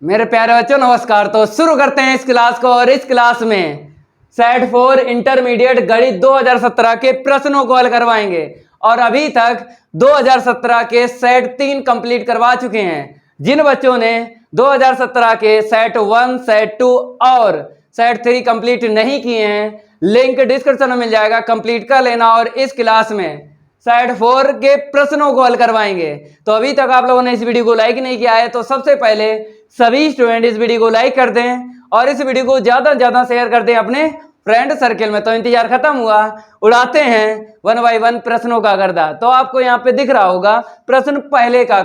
मेरे प्यारे बच्चों नमस्कार। तो शुरू करते हैं इस क्लास को। और इस क्लास में सेट 4 इंटरमीडिएट गणित 2017 के प्रश्नों को हल करवाएंगे। और अभी तक 2017 के सेट 3 कंप्लीट करवा चुके हैं। जिन बच्चों ने 2017 के सेट 1, सेट 2 और सेट 3 कंप्लीट नहीं किए हैं, लिंक डिस्क्रिप्शन में मिल जाएगा, कंप्लीट कर लेना। और इस क्लास में सेट 4 के प्रश्नों को हल करवाएंगे। तो अभी तक आप लोगों ने इस वीडियो को लाइक नहीं किया है तो सबसे पहले सभी स्टूडेंट इस वीडियो को लाइक कर दें और इस वीडियो को ज्यादा से ज्यादा शेयर कर दें अपने फ्रेंड सर्किल में। तो इंतजार खत्म हुआ, उड़ाते हैं 1 बाय 1 प्रश्नों का गर्दा। तो आपको यहाँ पे दिख रहा होगा प्रश्न पहले का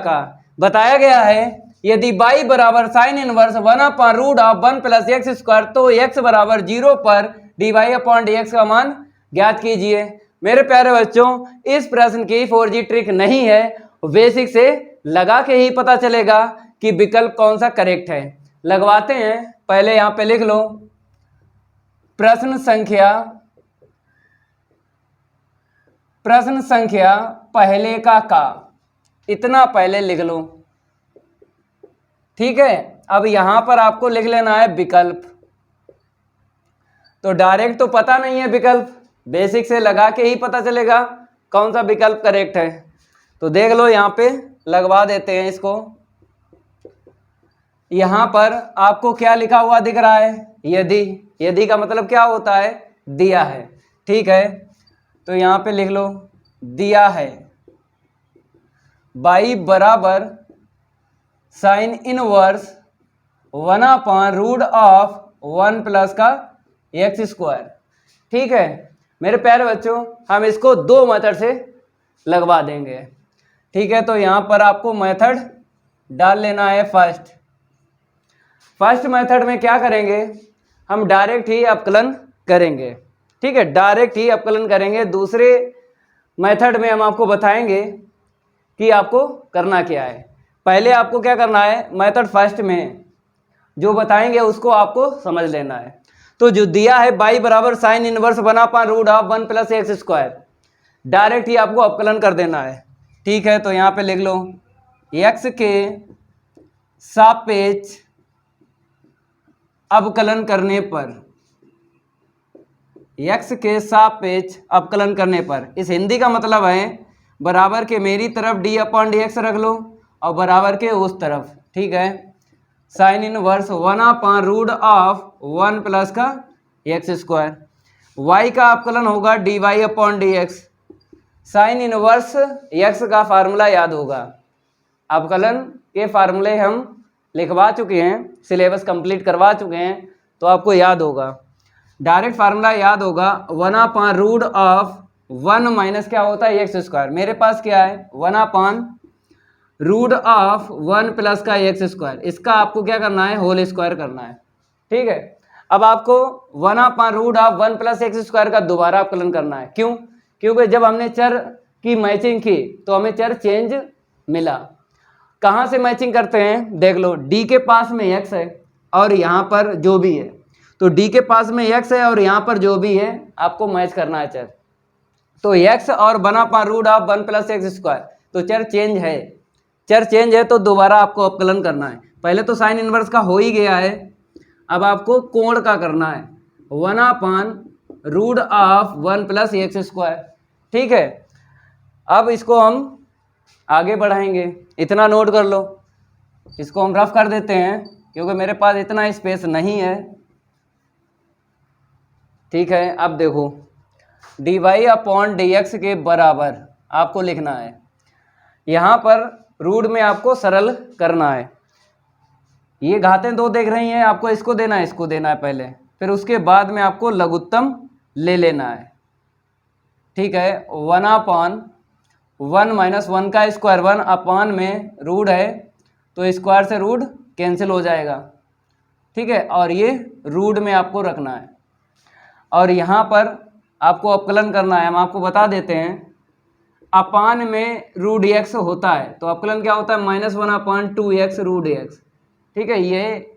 बताया गया है, यदि y बराबर साइन इनवर्स 1/√1 + x² तो x बराबर 0 पर dy/dx का मान ज्ञात कीजिए। मेरे प्यारे बच्चों, इस प्रश्न की 4G ट्रिक नहीं है, बेसिक से लगा के ही पता चलेगा कि विकल्प कौन सा करेक्ट है। लगवाते हैं, पहले यहां पे लिख लो प्रश्न संख्या पहले का इतना पहले लिख लो, ठीक है। अब यहां पर आपको लिख लेना है विकल्प। तो डायरेक्ट तो पता नहीं है विकल्प, बेसिक से लगा के ही पता चलेगा कौन सा विकल्प करेक्ट है। तो देख लो, यहां पे लगवा देते हैं इसको। यहां पर आपको क्या लिखा हुआ दिख रहा है, यदि का मतलब क्या होता है, दिया है, ठीक है। तो यहां पे लिख लो दिया है y बराबर साइन इनवर्स 1/√1 प्लस का x², ठीक है। मेरे प्यारे बच्चों, हम इसको दो मेथड से लगवा देंगे, ठीक है। तो यहां पर आपको मेथड डाल लेना है फर्स्ट मेथड में क्या करेंगे, हम डायरेक्ट ही अवकलन करेंगे, ठीक है, डायरेक्ट ही अवकलन करेंगे। दूसरे मेथड में हम आपको बताएंगे कि आपको करना क्या है। पहले आपको क्या करना है, मेथड फर्स्ट में जो बताएंगे उसको आपको समझ लेना है। तो जो दिया है y बराबर साइन इनवर्स 1/√1 + x², डायरेक्ट ही आपको अवकलन कर देना है, ठीक है। तो यहाँ पे लिख लो x के सापेक्ष अवकलन करने पर, x के सापेक्ष अवकलन करने पर, इस हिंदी का मतलब है बराबर के मेरी तरफ d/dx रख लो और बराबर के उस तरफ, ठीक है। साइन इनवर्स 1/√1 प्लस का x², y का अवकलन होगा dy/dx। साइन इनवर्स x का फार्मूला याद होगा, अवकलन के फार्मूले हम लिखवा चुके हैं, सिलेबस कंप्लीट करवा चुके हैं, तो आपको याद होगा। डायरेक्ट फार्मूला याद होगा 1/√1 माइनस क्या होता है x²। मेरे पास क्या है 1/√1 प्लस का x², इसका आपको क्या करना है, होल स्क्वायर करना है, ठीक है। अब आपको 1/√1 प्लस x² का दोबारा अवकलन करना है। क्यों? क्योंकि जब हमने चर की मैचिंग की तो हमें चर चेंज मिला। कहाँ से मैचिंग करते हैं, देख लो, d के पास में x है और यहाँ पर जो भी है, तो d के पास में x है और यहाँ पर जो भी है आपको मैच करना है चर। तो x और 1/√1 प्लस x², तो चर चेंज है तो दोबारा आपको अवकलन करना है। पहले तो साइन इनवर्स का हो ही गया है, अब आपको कोण का करना है 1/√1 प्लस x², ठीक है। अब इसको हम आगे बढ़ाएंगे, इतना नोट कर लो, इसको हम रफ कर देते हैं क्योंकि मेरे पास इतना स्पेस नहीं है, ठीक है। अब देखो dy/dx के बराबर आपको लिखना है, यहाँ पर रूट में आपको सरल करना है। ये घातें दो देख रही हैं, आपको इसको देना है, इसको देना है पहले, फिर उसके बाद में आपको लघुत्तम ले लेना है, ठीक है। 1/1 माइनस 1 का स्क्वायर, 1 में रूट है तो स्क्वायर से रूट कैंसिल हो जाएगा, ठीक है। और ये रूट में आपको रखना है और यहाँ पर आपको अवकलन करना है। हम आपको बता देते हैं, अपान में √x होता है तो अवकलन क्या होता है, -1/2x √x, ठीक है। ये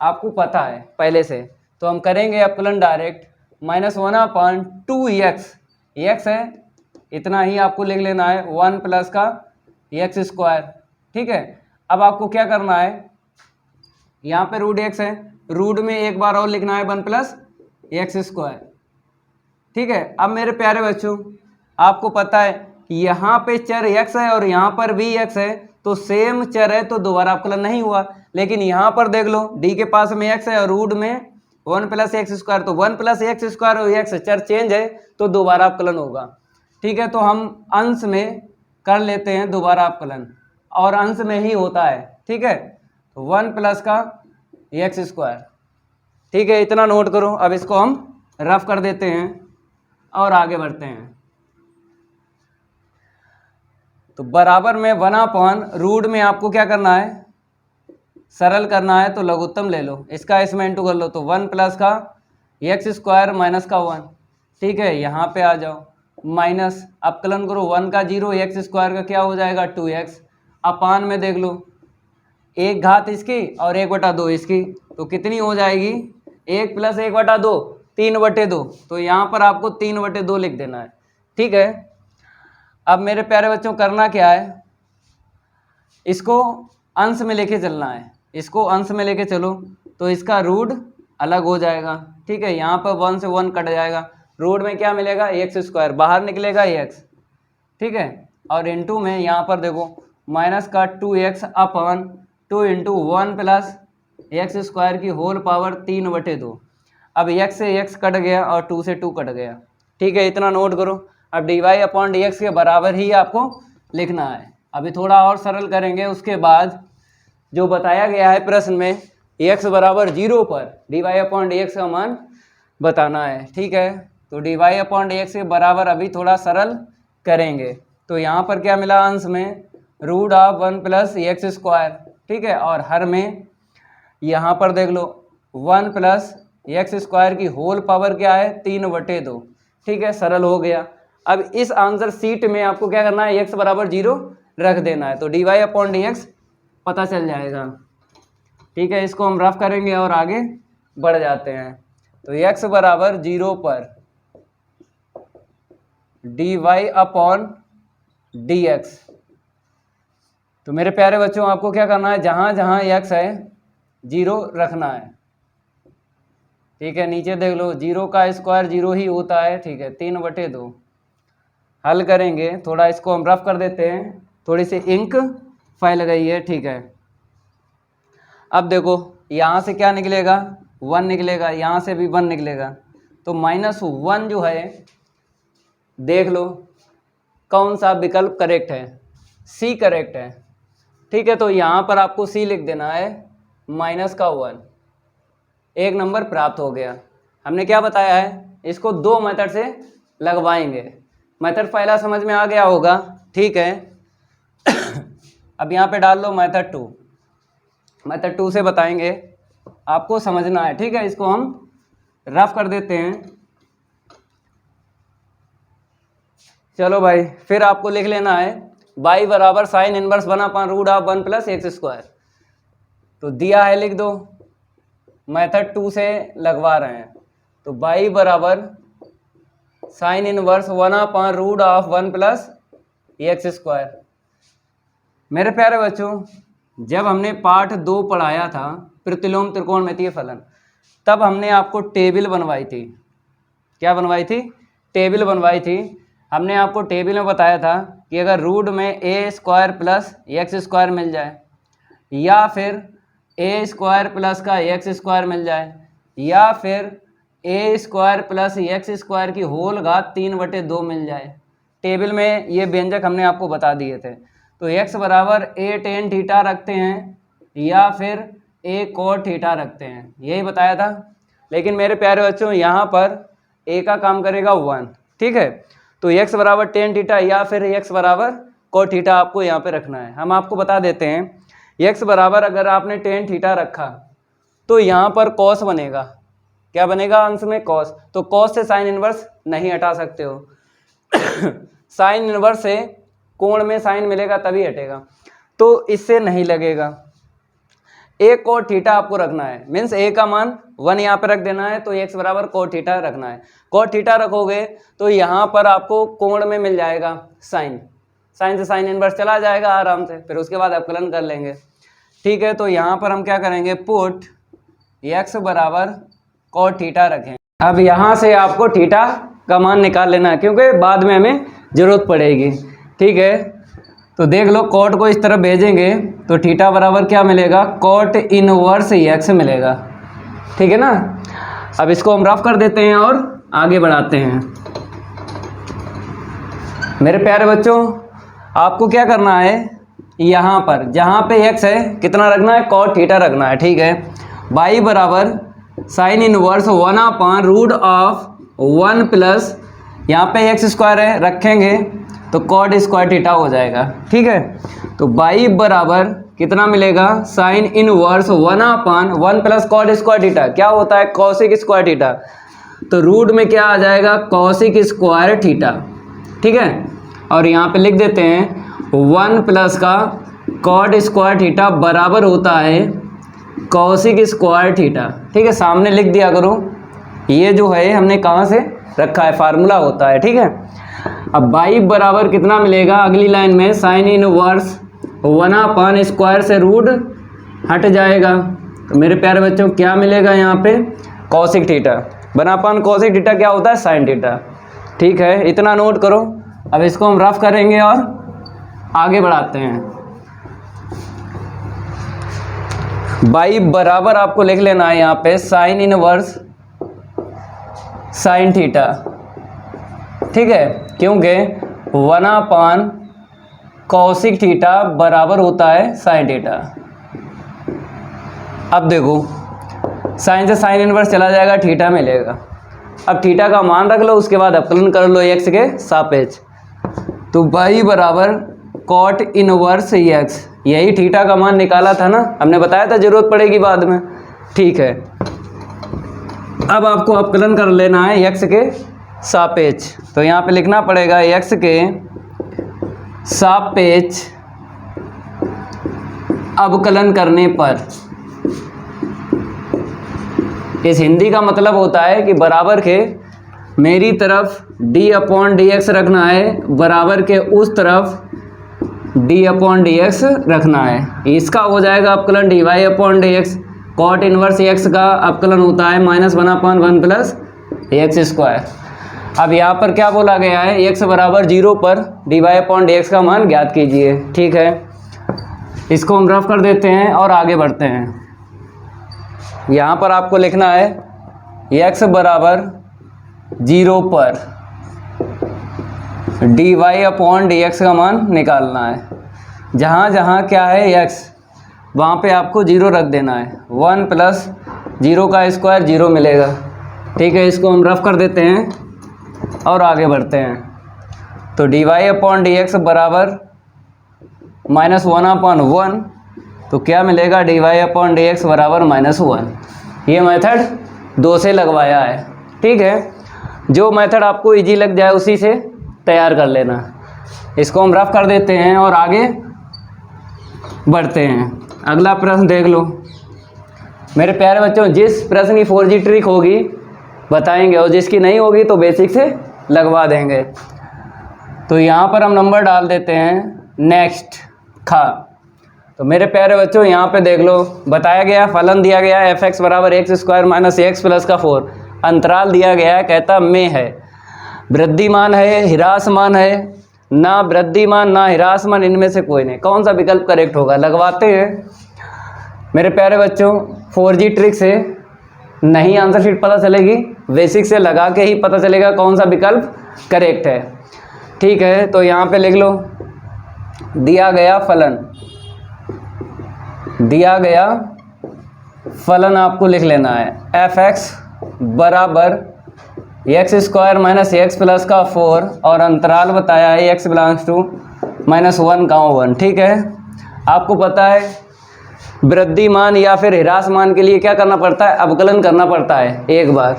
आपको पता है पहले से, तो हम करेंगे अवकलन डायरेक्ट। -1/2x, x है इतना ही आपको लिख लेना है, 1 प्लस का x², ठीक है। अब आपको क्या करना है, यहाँ पे रूट एक्स है, रूट में एक बार और लिखना है 1 प्लस एक्स स्क्वायर। ठीक है, अब मेरे प्यारे बच्चों आपको पता है यहाँ पे चर x है और यहाँ पर भी x है, तो सेम चर है तो दोबारा अवकलन नहीं हुआ। लेकिन यहाँ पर देख लो d के पास में x है और रूट में 1 प्लस एक्स स्क्वायर, तो 1 प्लस एक्स स्क्वायर और x चर चेंज है तो दोबारा अवकलन होगा। ठीक है, तो हम अंश में कर लेते हैं दोबारा अवकलन और अंश में ही होता है। ठीक है, तो 1 प्लस का एक्स स्क्वायर। ठीक है, इतना नोट करो। अब इसको हम रफ कर देते हैं और आगे बढ़ते हैं। तो बराबर में 1/रूट में आपको क्या करना है, सरल करना है, तो लघुत्तम ले लो, इसका इसमें इंटू कर लो, तो 1 प्लस का एक्स स्क्वायर माइनस का 1। ठीक है, यहाँ पे आ जाओ, माइनस अवकलन करो, 1 का 0, एक्स स्क्वायर का क्या हो जाएगा 2x, अपान में देख लो 1 घात इसकी और 1/2 इसकी, तो कितनी हो जाएगी 1 प्लस 1/2 3/2, तो यहाँ पर आपको 3/2 लिख देना है। ठीक है, अब मेरे प्यारे बच्चों करना क्या है, इसको अंश में लेके चलना है, इसको अंश में लेके चलो तो इसका रूट अलग हो जाएगा। ठीक है, यहाँ पर 1 से 1 कट जाएगा, रूट में क्या मिलेगा एक्स स्क्वायर, बाहर निकलेगा एक्स। ठीक है, और इंटू में यहाँ पर देखो माइनस का 2x upon 2 into 1 plus x square की होल पावर 3/2। अब x से x कट गया और 2 से 2 कट गया। ठीक है, इतना नोट करो। अब dy अपॉन dx के बराबर ही आपको लिखना है। अभी थोड़ा और सरल करेंगे, उसके बाद जो बताया गया है प्रश्न में x बराबर 0 पर dy अपॉन dx का मान बताना है। ठीक है, तो dy अपॉन dx के बराबर अभी थोड़ा सरल करेंगे। तो यहाँ पर क्या मिला अंश में root of 1 plus x square. ठीक है, और हर में यहाँ पर देख लो 1 प्लस एक्स स्क्वायर की होल पावर क्या है 3/2। ठीक है, सरल हो गया। अब इस आंसर सीट में आपको क्या करना है, x बराबर 0 रख देना है, तो dy अपॉन dx पता चल जाएगा। ठीक है, इसको हम रफ करेंगे और आगे बढ़ जाते हैं। तो x बराबर 0 पर dy अपॉन dx, तो मेरे प्यारे बच्चों आपको क्या करना है, जहाँ जहाँ x है 0 रखना है। ठीक है, नीचे देख लो 0 का स्क्वायर 0 ही होता है। ठीक है, 3/2 हल करेंगे, थोड़ा इसको हम रफ कर देते हैं, थोड़ी सी इंक फैल गई है। ठीक है, अब देखो यहाँ से क्या निकलेगा 1 निकलेगा, यहाँ से भी 1 निकलेगा, तो -1 जो है देख लो कौन सा विकल्प करेक्ट है, सी करेक्ट है। ठीक है, तो यहाँ पर आपको सी लिख देना है, -1, 1 नंबर प्राप्त हो गया। हमने क्या बताया है, इसको 2 मेथड से लगवाएंगे। मेथड पहला समझ में आ गया होगा। ठीक है, अब यहाँ पे डाल लो मेथड 2, मेथड 2 से बताएंगे, आपको समझना है। ठीक है, इसको हम रफ कर देते हैं। चलो भाई, फिर आपको लिख लेना है y बराबर sine inverse 1/√1 plus x square, तो दिया है लिख दो, मेथड 2 से लगवा रहे हैं, तो y बराबर sine inverse 1/√1 plus x square. मेरे प्यारे बच्चों, जब हमने पाठ 2 पढ़ाया था प्रतिलोम त्रिकोणमितीय फलन, तब हमने आपको टेबल बनवाई थी। क्या बनवाई थी, टेबल बनवाई थी। हमने आपको टेबल में बताया था कि अगर रूट में ए स्क्वायर प्लस एक्स स्क्वायर मिल जाए, या फिर ए स्क्वायर प्लस का एक्स स्क्वायर मिल जाए, या फिर ए स्क्वायर प्लस एक्स स्क्वायर की होल घात 3/2 मिल जाए, टेबल में ये व्यंजक हमने आपको बता दिए थे। तो x बराबर ए टेन थीटा रखते हैं या फिर ए कोट थीटा रखते हैं, यही बताया था। लेकिन मेरे प्यारे बच्चों यहाँ पर ए का काम करेगा 1। ठीक है, तो x बराबर टेन थीटा या फिर x बराबर कोट थीटा आपको यहाँ पे रखना है। हम आपको बता देते हैं x बराबर अगर आपने टेन थीटा रखा तो यहाँ पर कॉस बनेगा। क्या बनेगा अंश में, कॉस। तो कॉस से साइन इनवर्स नहीं हटा सकते हो साइन इनवर्स से कोण में साइन मिलेगा तभी हटेगा, तो इससे नहीं लगेगा। ए कोट थीटा आपको रखना है, मीन्स ए का मान 1 यहाँ पे रख देना है, तो x बराबर कोट थीटा रखना है। कोट थीटा रखोगे तो यहाँ पर आपको कोण में मिल जाएगा साइन, साइन से साइन इनवर्स चला जाएगा आराम से, फिर उसके बाद अवकलन कर लेंगे। ठीक है, तो यहाँ पर हम क्या करेंगे, पुट x बराबर cot थीटा रखें। अब यहाँ से आपको थीटा का मान निकाल लेना है क्योंकि बाद में हमें ज़रूरत पड़ेगी। ठीक है, तो देख लो cot को इस तरफ भेजेंगे तो थीटा बराबर क्या मिलेगा, cot इनवर्स x मिलेगा। ठीक है ना। अब इसको हम रफ कर देते हैं और आगे बढ़ाते हैं। मेरे प्यारे बच्चों, आपको क्या करना है, यहाँ पर जहाँ पे x है कितना रखना है, cot थीटा रखना है। ठीक है, y बराबर साइन इनवर्स 1/रूट ऑफ 1 प्लस यहाँ पे x स्क्वायर है रखेंगे तो cot स्क्वायर थीटा हो जाएगा। ठीक है, तो y बराबर कितना मिलेगा, sine inverse 1/1 plus cot square theta क्या होता है, कॉसिक स्क्वायर थीटा। तो रूट में क्या आ जाएगा, कॉसिक स्क्वायर थीटा। ठीक है, और यहाँ पे लिख देते हैं 1 प्लस का cot स्क्वायर थीटा बराबर होता है कॉसिक स्क्वायर थीटा। ठीक है, सामने लिख दिया करो, ये जो है हमने कहाँ से रखा है, फार्मूला होता है। ठीक है, अब y बराबर कितना मिलेगा, अगली लाइन में साइन इनवर्स 1/, स्क्वायर से रूट हट जाएगा तो मेरे प्यारे बच्चों क्या मिलेगा यहाँ पे, कॉसिक थीटा। 1/, कॉसिक थीटा क्या होता है, साइन थीटा। ठीक है, इतना नोट करो। अब इसको हम रफ करेंगे और आगे बढ़ाते हैं। y बराबर आपको लिख लेना है यहाँ पे साइन इनवर्स साइन थीटा। ठीक है, क्योंकि 1/, कॉसिक थीटा बराबर होता है साइन थीटा। अब देखो साइन से साइन इनवर्स चला जाएगा, थीटा मिलेगा। अब थीटा का मान रख लो, उसके बाद अपकलन कर लो x के सापेक्ष। तो y बराबर cot इनवर्स x, यही थीटा का मान निकाला था ना, हमने बताया था ज़रूरत पड़ेगी बाद में। ठीक है, अब आपको अपकलन कर लेना है x के सापेक्ष। तो यहाँ पे लिखना पड़ेगा x के सापेक्ष अवकलन करने पर, इस हिंदी का मतलब होता है कि बराबर के मेरी तरफ d/dx रखना है, बराबर के उस तरफ d/dx रखना है। इसका हो जाएगा अपकलन dy/dx। cot इनवर्स x का अपकलन होता है -1/1 प्लस x स्क्वायर। अब यहाँ पर क्या बोला गया है, x बराबर 0 पर dy/dx का मान ज्ञात कीजिए। ठीक है, इसको हम रफ कर देते हैं और आगे बढ़ते हैं। यहाँ पर आपको लिखना है x बराबर 0 पर dy/dx का मान निकालना है। जहाँ जहाँ क्या है x, वहाँ पे आपको 0 रख देना है। 1 प्लस 0 का स्क्वायर 0 मिलेगा। ठीक है, इसको हम रफ कर देते हैं और आगे बढ़ते हैं। तो dy/dx बराबर -1/1, तो क्या मिलेगा, dy/dx बराबर -1। ये मेथड 2 से लगवाया है। ठीक है, जो मेथड आपको इजी लग जाए उसी से तैयार कर लेना। इसको हम रफ कर देते हैं और आगे बढ़ते हैं। अगला प्रश्न देख लो मेरे प्यारे बच्चों, जिस प्रश्न की 4G ट्रिक होगी बताएंगे और जिसकी नहीं होगी तो बेसिक से लगवा देंगे। तो यहाँ पर हम नंबर डाल देते हैं नेक्स्ट खा। तो मेरे प्यारे बच्चों यहाँ पे देख लो, बताया गया फलन दिया गया है f(x) बराबर x² - x प्लस का 4। अंतराल दिया गया है, कहता में है वृद्धिमान है ह्रासमान है, ना वृद्धिमान ना ह्रासमान, इनमें से कोई नहीं। कौन सा विकल्प करेक्ट होगा, लगवाते हैं। मेरे प्यारे बच्चों 4G ट्रिक से नहीं आंसर शीट पता चलेगी, बेसिक से लगा के ही पता चलेगा कौन सा विकल्प करेक्ट है। ठीक है, तो यहाँ पे लिख लो दिया गया फलन आपको लिख लेना है f(x) बराबर x² - x प्लस का 4 और अंतराल बताया है x बिलोंग्स टू -1, 1। ठीक है, आपको पता है वृद्धिमान या फिर ह्रासमान के लिए क्या करना पड़ता है, अवकलन करना पड़ता है एक बार।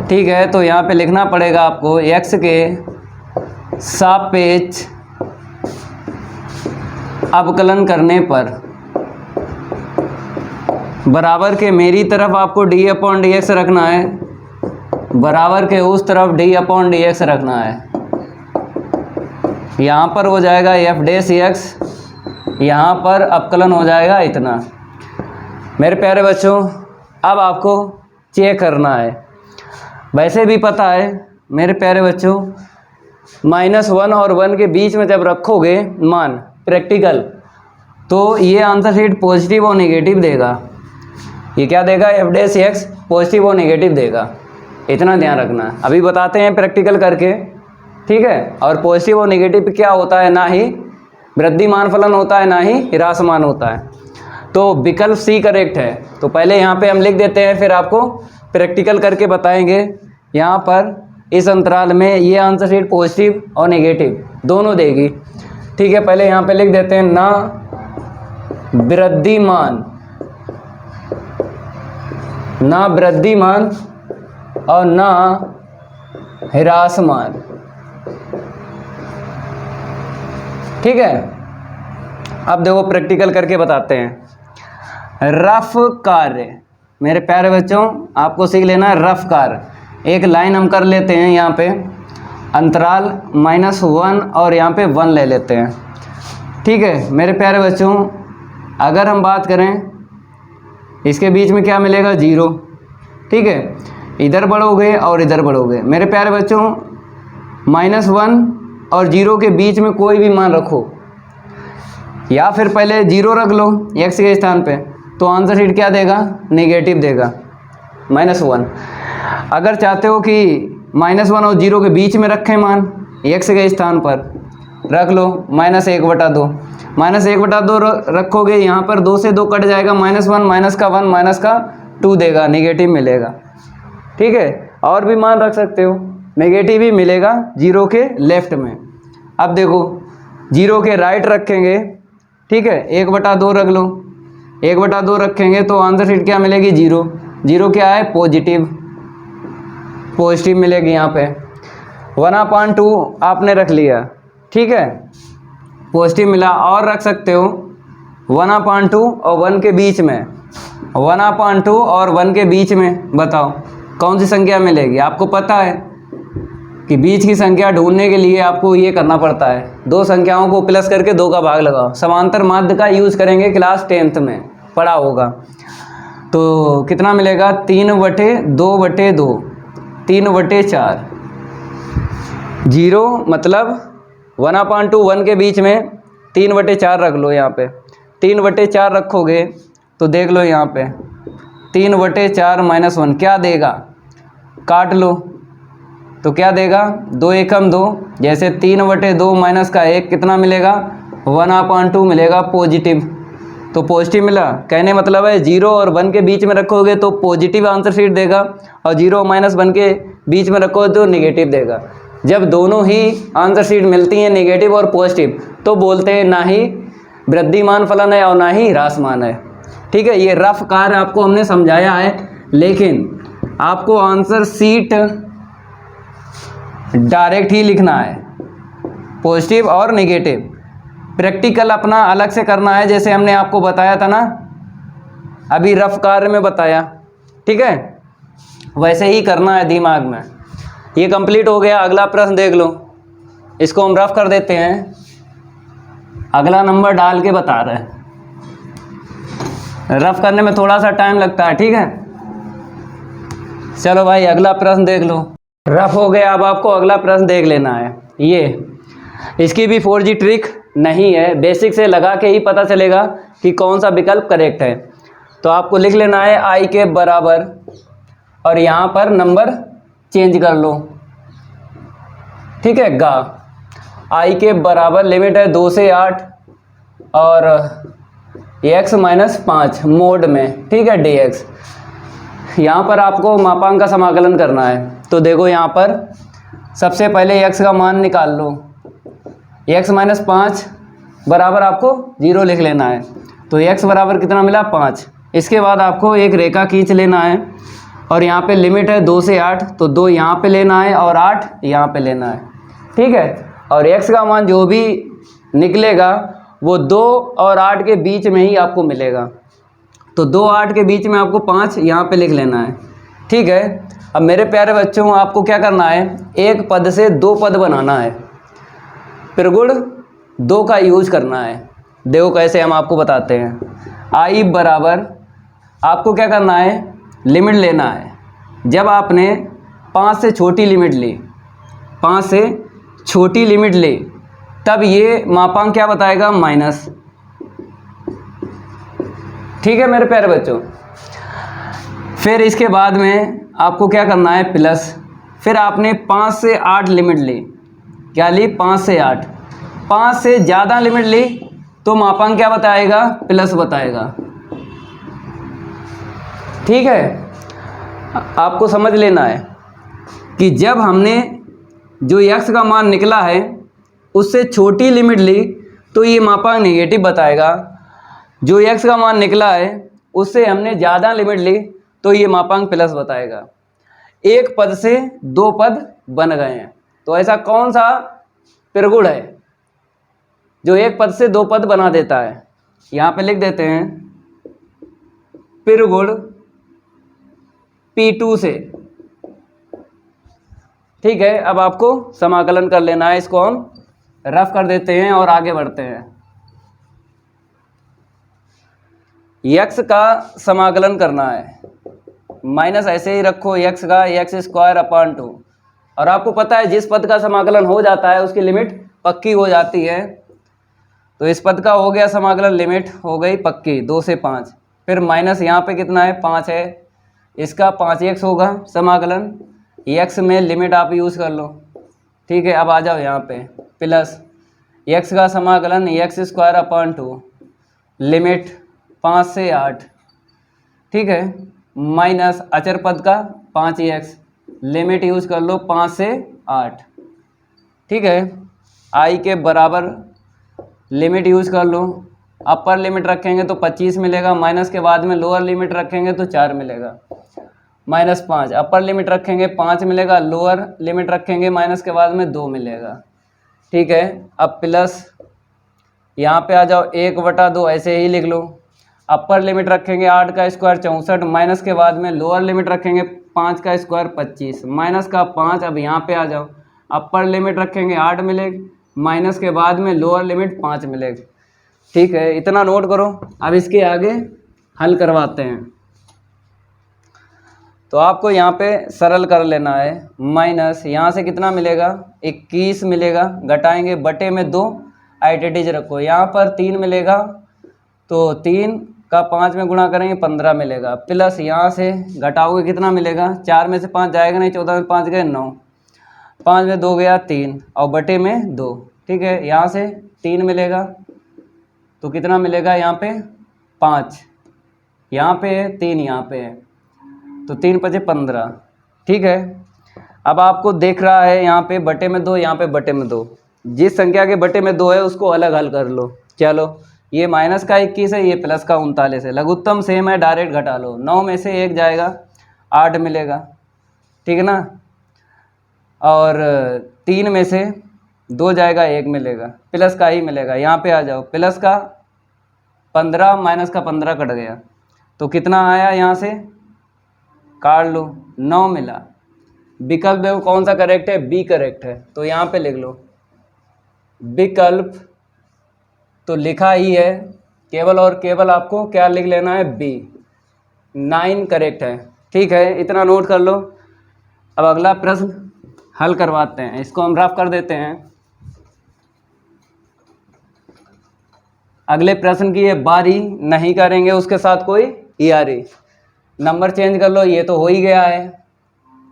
ठीक है, तो यहाँ पे लिखना पड़ेगा आपको x के सापेक्ष अवकलन करने पर बराबर के मेरी तरफ आपको d/dx रखना है, बराबर के उस तरफ d/dx रखना है। यहाँ पर हो जाएगा f' x यहाँ पर अपकलन हो जाएगा इतना। मेरे प्यारे बच्चों, अब आपको चेक करना है, वैसे भी पता है मेरे प्यारे बच्चों, -1 और 1 के बीच में जब रखोगे मान प्रैक्टिकल, तो ये आंसर शीट पॉजिटिव और नेगेटिव देगा। ये क्या देगा, f' पॉजिटिव और नेगेटिव देगा, इतना ध्यान रखना है। अभी बताते हैं प्रैक्टिकल करके, ठीक है। और पॉजिटिव और नेगेटिव क्या होता है, ना ही वृद्धिमान फलन होता है, ना ही ह्रासमान होता है। तो विकल्प सी करेक्ट है। तो पहले यहाँ पे हम लिख देते हैं, फिर आपको प्रैक्टिकल करके बताएंगे। यहाँ पर इस अंतराल में ये आंसर शीट पॉजिटिव और नेगेटिव दोनों देगी, ठीक है। पहले यहाँ पे लिख देते हैं ना वृद्धिमान, ना वृद्धिमान और ना ह्रासमान, ठीक है। अब देखो प्रैक्टिकल करके बताते हैं। रफ कार्य, मेरे प्यारे बच्चों आपको सीख लेना है रफ कार्य। एक लाइन हम कर लेते हैं, यहाँ पे अंतराल -1 और यहाँ पे 1 ले लेते हैं, ठीक है। मेरे प्यारे बच्चों अगर हम बात करें, इसके बीच में क्या मिलेगा, 0, ठीक है। इधर बढ़ोगे और इधर बढ़ोगे। मेरे प्यारे बच्चों -1 और 0 के बीच में कोई भी मान रखो, या फिर पहले 0 रख लो x के स्थान पे, तो आंसर शीट क्या देगा, नेगेटिव देगा, -1। अगर चाहते हो कि -1 और 0 के बीच में रखें मान, x के स्थान पर रख लो -1/2, -1/2 रखोगे, यहाँ पर 2 से 2 कट जाएगा, -1 माइनस का 1 माइनस का 2 देगा, नेगेटिव मिलेगा, ठीक है। और भी मान रख सकते हो, नेगेटिव ही मिलेगा 0 के लेफ्ट में। अब देखो 0 के राइट रखेंगे, ठीक है, 1/2 रख लो, 1/2 रखेंगे तो आंसर शीट क्या मिलेगी, 0। 0 क्या है, पॉजिटिव, पॉजिटिव मिलेगी यहाँ पे। 1/2 आपने रख लिया, ठीक है, पॉजिटिव मिला। और रख सकते हो 1/2 और 1 के बीच में, 1/2 और 1 के बीच में बताओ कौन सी संख्या मिलेगी। आपको पता है कि बीच की संख्या ढूंढने के लिए आपको ये करना पड़ता है, दो संख्याओं को प्लस करके 2 का भाग लगाओ। समांतर माध्य का यूज़ करेंगे, क्लास 10th में पढ़ा होगा। तो कितना मिलेगा, 3/2/2, 3/4। 0 मतलब 1/2 1 के बीच में 3/4 रख लो। यहाँ पे 3/4 रखोगे तो देख लो यहाँ पे 3/4 - 1 क्या देगा, काट लो तो क्या देगा, 2 एकम 2, जैसे 3/2 माइनस का 1 कितना मिलेगा, 1/2 मिलेगा पॉजिटिव। तो पॉजिटिव मिला, कहने मतलब है 0 और 1 के बीच में रखोगे तो पॉजिटिव आंसर शीट देगा, और 0 और -1 के बीच में रखोगे तो नेगेटिव देगा। जब दोनों ही आंसर शीट मिलती हैं, नेगेटिव और पॉजिटिव, तो बोलते हैं ना ही वृद्धिमान फलन है और ना ही ह्रासमान है, ठीक है। ये रफ कार्य आपको हमने समझाया है, लेकिन आपको आंसर शीट डायरेक्ट ही लिखना है, पॉजिटिव और नेगेटिव। प्रैक्टिकल अपना अलग से करना है, जैसे हमने आपको बताया था ना अभी रफ कार्य में बताया, ठीक है, वैसे ही करना है दिमाग में। ये कंप्लीट हो गया। अगला प्रश्न देख लो, इसको हम रफ कर देते हैं, अगला नंबर डाल के बता रहे हैं। रफ करने में थोड़ा सा टाइम लगता है, ठीक है। चलो भाई अगला प्रश्न देख लो। रफ हो गया, अब आपको अगला प्रश्न देख लेना है। ये इसकी भी 4G ट्रिक नहीं है, बेसिक से लगा के ही पता चलेगा कि कौन सा विकल्प करेक्ट है। तो आपको लिख लेना है i के बराबर, और यहाँ पर नंबर चेंज कर लो, ठीक है। गा i के बराबर लिमिट है 2 से 8 और x - 5 मोड में, ठीक है, dx। यहाँ पर आपको मापांक का समाकलन करना है। तो देखो यहाँ पर सबसे पहले x का मान निकाल लो, x - 5 बराबर आपको 0 लिख लेना है। तो x बराबर कितना मिला, 5। इसके बाद आपको एक रेखा खींच लेना है, और यहाँ पे लिमिट है 2 से 8, तो 2 यहाँ पे लेना है और 8 यहाँ पे लेना है, ठीक है। और x का मान जो भी निकलेगा वो 2 और 8 के बीच में ही आपको मिलेगा। तो 2 8 के बीच में आपको 5 यहाँ पे लिख लेना है, ठीक है। अब मेरे प्यारे बच्चों आपको क्या करना है, एक पद से 2 पद बनाना है, त्रिगुण 2 का यूज करना है। देखो कैसे हम आपको बताते हैं। आई बराबर आपको क्या करना है, लिमिट लेना है। जब आपने 5 से छोटी लिमिट ली, 5 से छोटी लिमिट ली, तब ये मापांक क्या बताएगा, माइनस। ठीक है मेरे प्यारे बच्चों। फिर इसके बाद में आपको क्या करना है, प्लस। फिर आपने 5 से 8 लिमिट ली, क्या ली, 5 से 8। 5 से ज़्यादा लिमिट ली तो मापांक क्या बताएगा, प्लस बताएगा। ठीक है, आपको समझ लेना है कि जब हमने जो x का मान निकला है उससे छोटी लिमिट ली तो ये मापांक नेगेटिव बताएगा। जो x का मान निकला है उससे हमने ज़्यादा लिमिट ली तो ये मापांक प्लस बताएगा। एक पद से दो पद बन गए हैं, तो ऐसा कौन सा त्रिगुण है जो एक पद से दो पद बना देता है। यहाँ पे लिख देते हैं त्रिगुण P2 से। ठीक है, अब आपको समाकलन कर लेना है, इसको हम रफ कर देते हैं और आगे बढ़ते हैं। x का समाकलन करना है, माइनस ऐसे ही रखो x का, x² 2। और आपको पता है जिस पद का समाकलन हो जाता है उसकी लिमिट पक्की हो जाती है। तो इस पद का हो गया समाकलन, लिमिट हो गई पक्की 2 से 5। फिर माइनस यहाँ पे कितना है, 5 है, इसका 5x होगा समाकलन। x में लिमिट आप यूज़ कर लो। ठीक है, अब आ जाओ यहाँ पे, प्लस x का समाकलन x² 2, लिमिट 5 से 8। ठीक है, माइनस अचर पद का 5x, लिमिट यूज़ कर लो 5 से 8। ठीक है, आई के बराबर लिमिट यूज़ कर लो। अपर लिमिट रखेंगे तो 25 मिलेगा, माइनस के बाद में लोअर लिमिट रखेंगे तो 4 मिलेगा, -5। अपर लिमिट रखेंगे 5 मिलेगा, लोअर लिमिट रखेंगे माइनस के बाद में 2 मिलेगा। ठीक है, अब प्लस यहाँ पे आ जाओ, 1/2 ऐसे ही लिख लो। अपर लिमिट रखेंगे 8 का स्क्वायर 64, माइनस के बाद में लोअर लिमिट रखेंगे 5 का स्क्वायर 25, माइनस का 5। अब यहाँ पे आ जाओ, अपर लिमिट रखेंगे 8 मिलेगा, माइनस के बाद में लोअर लिमिट 5 मिलेगा। ठीक है, इतना नोट करो। अब इसके आगे हल करवाते हैं। तो आपको यहाँ पे सरल कर लेना है। माइनस यहाँ से कितना मिलेगा, 21 मिलेगा, घटाएंगे बटे में 2, आइडेंटिज रखो। यहाँ पर 3 मिलेगा तो 3 का 5 में गुणा करेंगे 15 मिलेगा, प्लस यहाँ से घटाओगे कितना मिलेगा, 4 में से 5 जाएगा नहीं, 14 में 5 गए 9, 5 में 2 गया 3 और बटे में 2। ठीक है, यहाँ से 3 मिलेगा तो कितना मिलेगा, यहाँ पे 5, यहाँ पे है 3, यहाँ पे है तो 3 × 5 = 15। ठीक है, अब आपको देख रहा है यहाँ पे बटे में 2, यहाँ पे बटे में 2। जिस संख्या के बटे में 2 है उसको अलग हल कर लो। चलो, ये माइनस का 21 है, ये प्लस का 39 है, लघुत्तम सेम है, डायरेक्ट घटा लो। 9 में से 1 जाएगा 8 मिलेगा। ठीक है ना, और 3 में से 2 जाएगा 1 मिलेगा, प्लस का ही मिलेगा। यहाँ पे आ जाओ, प्लस का 15 माइनस का 15 कट गया तो कितना आया, यहाँ से काट लो, 9 मिला। विकल्प देखो कौन सा करेक्ट है, बी करेक्ट है, तो यहाँ पे लिख लो विकल्प। तो लिखा ही है, केवल और केवल आपको क्या लिख लेना है, बी। 9 करेक्ट है। ठीक है, इतना नोट कर लो। अब अगला प्रश्न हल करवाते हैं, इसको हम रफ कर देते हैं। अगले प्रश्न की ये बारी नहीं करेंगे, उसके साथ कोई यारी। नंबर चेंज कर लो, ये तो हो ही गया है,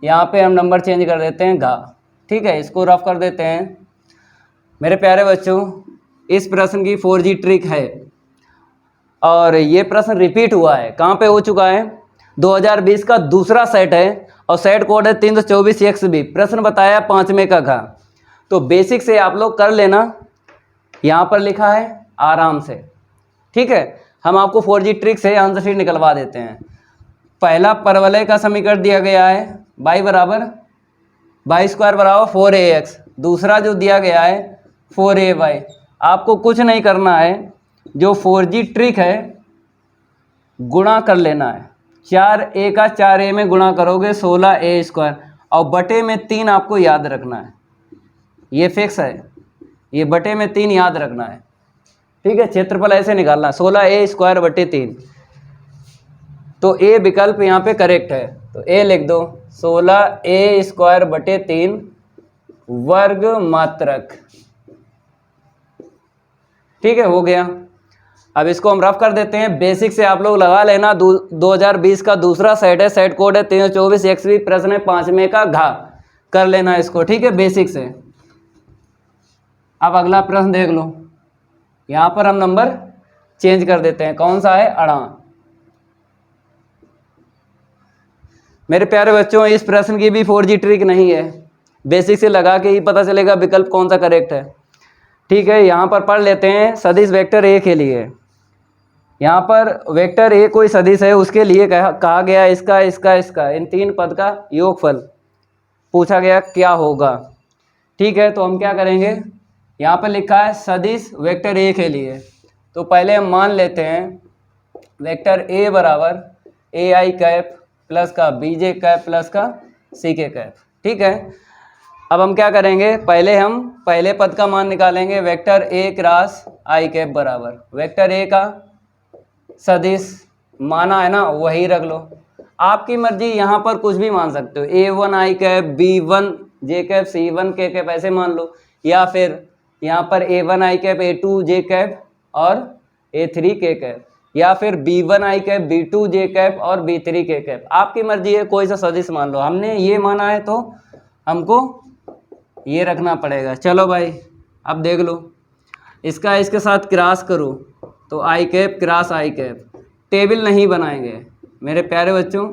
यहाँ पे हम नंबर चेंज कर देते हैं घा। ठीक है, इसको रफ कर देते हैं। मेरे प्यारे बच्चों, इस प्रश्न की 4G ट्रिक है और ये प्रश्न रिपीट हुआ है। कहाँ पे हो चुका है, 2020 का दूसरा सेट है और सेट कोड है 324XB। प्रश्न बताया 5वें का घा। तो बेसिक से आप लोग कर लेना, यहाँ पर लिखा है आराम से। ठीक है, हम आपको 4G ट्रिक से आंसर शीट निकलवा देते हैं। पहला परवलय का समीकरण दिया गया है, y बराबर y² बराबर 4ax। दूसरा जो दिया गया है 4ay। आपको कुछ नहीं करना है, जो 4G ट्रिक है गुणा कर लेना है। 4a का 4a में गुणा करोगे 16a² और बटे में 3 आपको याद रखना है, ये फिक्स है, ये बटे में 3 याद रखना है। ठीक है, क्षेत्रफल ऐसे निकालना 16a² बटे 3। तो ए विकल्प यहाँ पे करेक्ट है, तो ए लिख दो 16a² बटे 3 वर्ग मात्रक। ठीक है, हो गया। अब इसको हम रफ कर देते हैं। बेसिक से आप लोग लगा लेना। 2020 का दूसरा सेट है, सेट कोड है 324 XV, प्रश्न है 5वें का घ, कर लेना इसको। ठीक है, बेसिक से। अब अगला प्रश्न देख लो। यहाँ पर हम नंबर चेंज कर देते हैं। कौन सा है? 18। मेरे प्यारे बच्चों, इस प्रश्न की भी 4G ट्रिक नहीं है, बेसिक से लगा के ही पता चलेगा विकल्प कौन सा करेक्ट है। ठीक है, यहाँ पर पढ़ लेते हैं सदिश वेक्टर ए के लिए। यहाँ पर वेक्टर ए कोई सदिश है, उसके लिए कहा गया इसका इसका इसका इन 3 पद का योगफल पूछा गया क्या होगा। ठीक है, तो हम क्या करेंगे, यहाँ पर लिखा है सदिश वेक्टर ए के लिए, तो पहले हम मान लेते हैं वेक्टर ए बराबर AI प्लस का BJ प्लस का CK। ठीक है, अब हम क्या करेंगे, पहले हम पहले पद का मान निकालेंगे। वेक्टर A क्रॉस I बराबर वेक्टर A का सदिश माना है ना, वही रख लो। आपकी मर्जी, यहाँ पर कुछ भी मान सकते हो। A1 I B1 J C1 K ऐसे मान लो, या फिर यहाँ पर A1 I A2 J और A3 K, या फिर B1 I B2 J और B3 K। आपकी मर्जी है, कोई सा सदिश मान लो। हमने ये माना है तो हमको ये रखना पड़ेगा। चलो भाई, अब देख लो, इसका इसके साथ क्रॉस करो तो I क्रॉस I। टेबल नहीं बनाएंगे मेरे प्यारे बच्चों,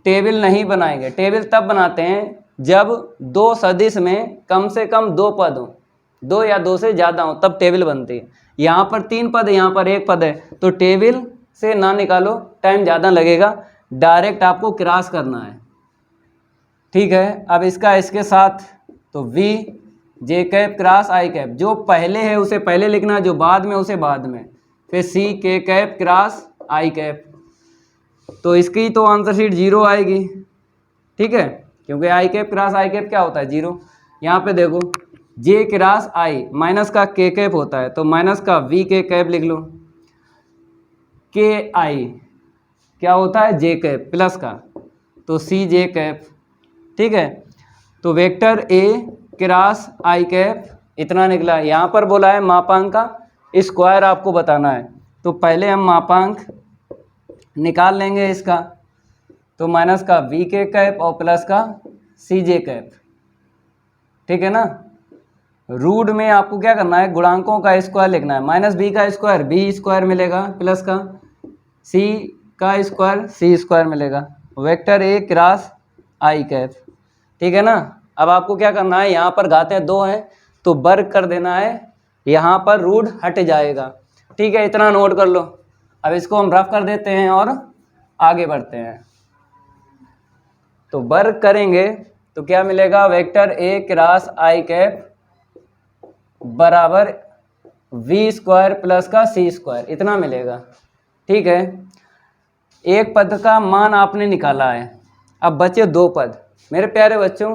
टेबल नहीं बनाएंगे। टेबल तब बनाते हैं जब 2 सदिश में कम से कम 2 पद हो, 2 या 2 से ज़्यादा हो, तब टेबल बनती है। यहाँ पर 3 पद है, यहाँ पर 1 पद है, तो टेबल से ना निकालो, टाइम ज़्यादा लगेगा, डायरेक्ट आपको क्रॉस करना है। ठीक है, अब इसका इसके साथ तो V J क्रॉस I, जो पहले है उसे पहले लिखना, जो बाद में उसे बाद में, फिर C K क्रॉस I। तो इसकी तो आंसर शीट 0 आएगी। ठीक है, क्योंकि I क्रॉस I क्या होता है? 0। यहाँ पे देखो J क्रॉस I माइनस का K होता है, तो माइनस का V K लिख लो। K I क्या होता है? J प्लस का, तो C J। ठीक है, तो वेक्टर A क्रॉस I इतना निकला। यहाँ पर बोला है मापांक का स्क्वायर आपको बताना है, तो पहले हम मापांक निकाल लेंगे इसका, तो माइनस का V और प्लस का C J। ठीक है ना, रूट में आपको क्या करना है, गुणांकों का स्क्वायर लिखना है। माइनस B का स्क्वायर B² मिलेगा, प्लस का C का स्क्वायर C² मिलेगा। Vector A cross I। ठीक है ना, अब आपको क्या करना है, यहाँ पर घातें 2 हैं तो वर्ग कर देना है, यहाँ पर रूट हट जाएगा। ठीक है, इतना नोट कर लो। अब इसको हम रफ कर देते हैं और आगे बढ़ते हैं। तो वर्ग करेंगे तो क्या मिलेगा, वेक्टर A क्रॉस I बराबर V² प्लस का C², इतना मिलेगा। ठीक है, एक पद का मान आपने निकाला है, अब बचे 2 पद। मेरे प्यारे बच्चों,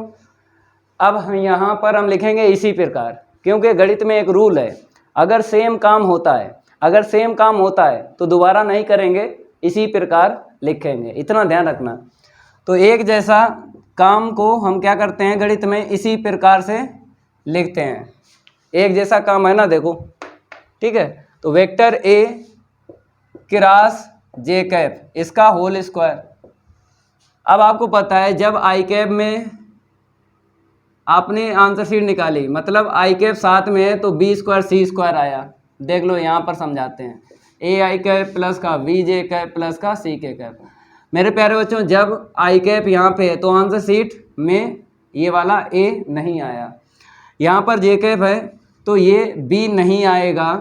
अब हम यहाँ पर हम लिखेंगे इसी प्रकार, क्योंकि गणित में एक रूल है, अगर सेम काम होता है तो दोबारा नहीं करेंगे, इसी प्रकार लिखेंगे, इतना ध्यान रखना। तो एक जैसा काम को हम क्या करते हैं गणित में, इसी प्रकार से लिखते हैं। एक जैसा काम है ना, देखो। ठीक है, तो वेक्टर A क्रॉस J इसका होल स्क्वायर। अब आपको पता है जब I में आपने आंसर शीट निकाली, मतलब I साथ में है तो B² C² आया। देख लो, यहाँ पर समझाते हैं। AI प्लस का VJ प्लस का CK। मेरे प्यारे बच्चों, जब I यहाँ पे है तो आंसर शीट में ये वाला A नहीं आया, यहाँ पर J है तो ये B नहीं आएगा,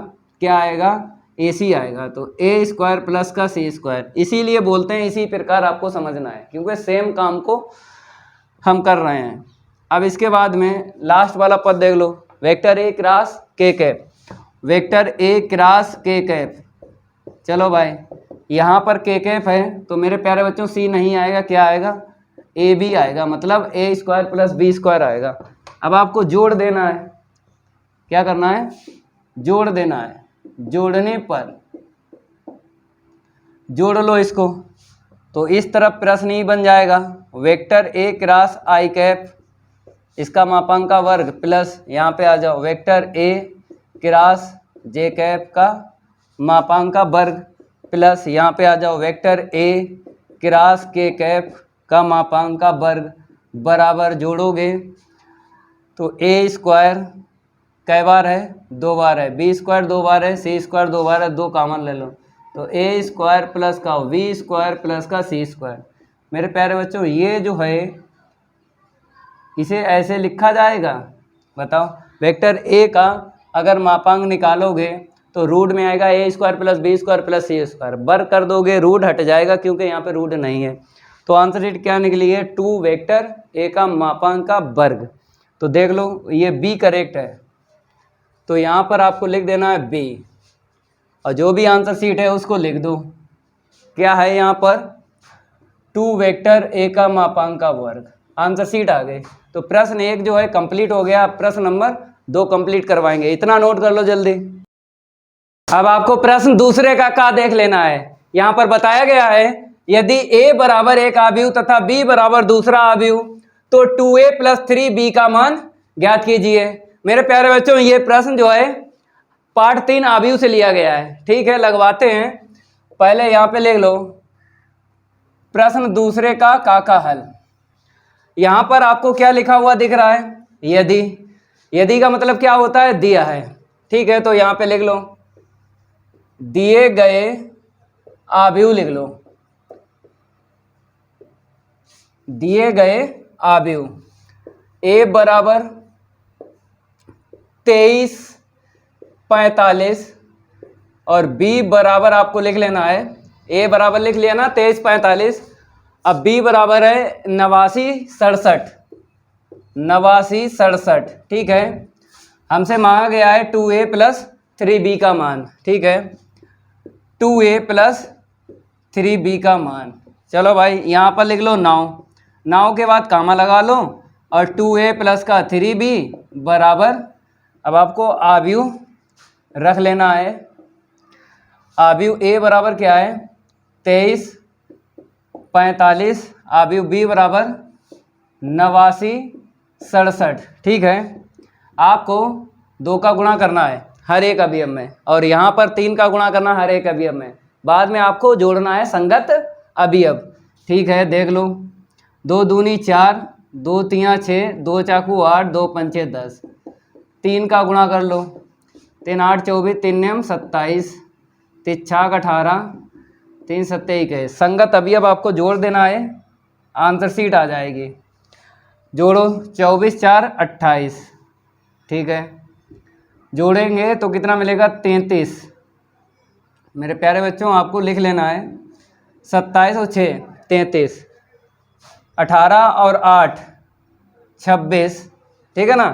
क्या आएगा? AC आएगा। तो A² प्लस का C², इसीलिए बोलते हैं इसी प्रकार आपको समझना है, क्योंकि सेम काम को हम कर रहे हैं। अब इसके बाद में लास्ट वाला पद देख लो, vector A cross K। Vector A cross K। चलो भाई, यहाँ पर K है तो मेरे प्यारे बच्चों C नहीं आएगा, क्या आएगा? AB आएगा, मतलब A² प्लस B² आएगा। अब आपको जोड़ देना है, क्या करना है? जोड़ देना है। जोड़ने पर जोड़ लो इसको, तो इस तरफ प्रश्न ही बन जाएगा। Vector A cross I cap इसका मापांक का वर्ग प्लस यहाँ पे आ जाओ vector A cross J cap का मापांक का वर्ग प्लस यहाँ पे आ जाओ वेक्टर ए क्रॉस के कैप का मापांक का वर्ग बराबर जोड़ोगे तो ए स्क्वायर कै बार है, 2 बार है, बी स्क्वायर 2 बार है, सी स्क्वायर 2 बार है, 2 कॉमन ले लो तो ए स्क्वायर प्लस का वी स्क्वायर प्लस का सी स्क्वायर। मेरे प्यारे बच्चों ये जो है इसे ऐसे लिखा जाएगा, बताओ वेक्टर ए का अगर मापांक निकालोगे तो रूट में आएगा a square plus b square plus c square, वर्ग कर दोगे रूट हट जाएगा क्योंकि यहाँ पे रूट नहीं है। तो आंसर शीट क्या निकली है 2 वेक्टर ए का मापांक का वर्ग। तो देख लो ये बी करेक्ट है, तो यहाँ पर आपको लिख देना है बी और जो भी आंसर शीट है उसको लिख दो। क्या है यहाँ पर 2 वेक्टर ए का मापांक का वर्ग, आंसर शीट आ गई। तो प्रश्न 1 जो है कंप्लीट हो गया, प्रश्न नंबर 2 कंप्लीट करवाएंगे, इतना नोट कर लो जल्दी। अब आपको प्रश्न दूसरे का देख लेना है। यहाँ पर बताया गया है यदि a बराबर एक आव्यूह तथा b बराबर दूसरा आव्यूह तो 2a प्लस 3b का मान ज्ञात कीजिए। मेरे प्यारे बच्चों ये प्रश्न जो है पार्ट 3 आव्यूह से लिया गया है, ठीक है, लगवाते हैं। पहले यहाँ पे लिख लो प्रश्न दूसरे का हल। यहाँ पर आपको क्या लिखा हुआ दिख रहा है, यदि। यदि का मतलब क्या होता है, दिया है, ठीक है। तो यहाँ पे लिख लो दिए गए आव्यूह, लिख लो दिए गए आव्यूह a बराबर 23, 45 और b बराबर आपको लिख लेना है, a बराबर लिख लिया ना 23, 45, अब b बराबर है 89, 67, ठीक है। हमसे मांगा गया है 2a प्लस 3b का मान, ठीक है, 2a प्लस 3b का मान। चलो भाई यहाँ पर लिख लो 9 के बाद कामा लगा लो और 2a प्लस का 3b बराबर, अब आपको आव्यूह रख लेना है। आव्यूह a बराबर क्या है 23, 45, आव्यूह b बराबर 89, 67, ठीक है। आपको 2 का गुणा करना है हर एक अवयव में और यहाँ पर 3 का गुणा करना हर एक अवयव में, बाद में आपको जोड़ना है संगत अवयव, ठीक है। देख लो 2 दूनी 4, 2 तियाँ 6, 2 चाकू 8, 2 पंचे 10, 3 का गुणा कर लो, 3 8 24, 3 नियम 27, 3 छाक 18, 3 सत्ते 21। संगत अवयव आपको जोड़ देना है, आंसर शीट आ जाएगी। जोड़ो 24 4 28, ठीक है, जोड़ेंगे तो कितना मिलेगा 33। मेरे प्यारे बच्चों आपको लिख लेना है 27 और 6 33, 18 और 8 26, ठीक है ना।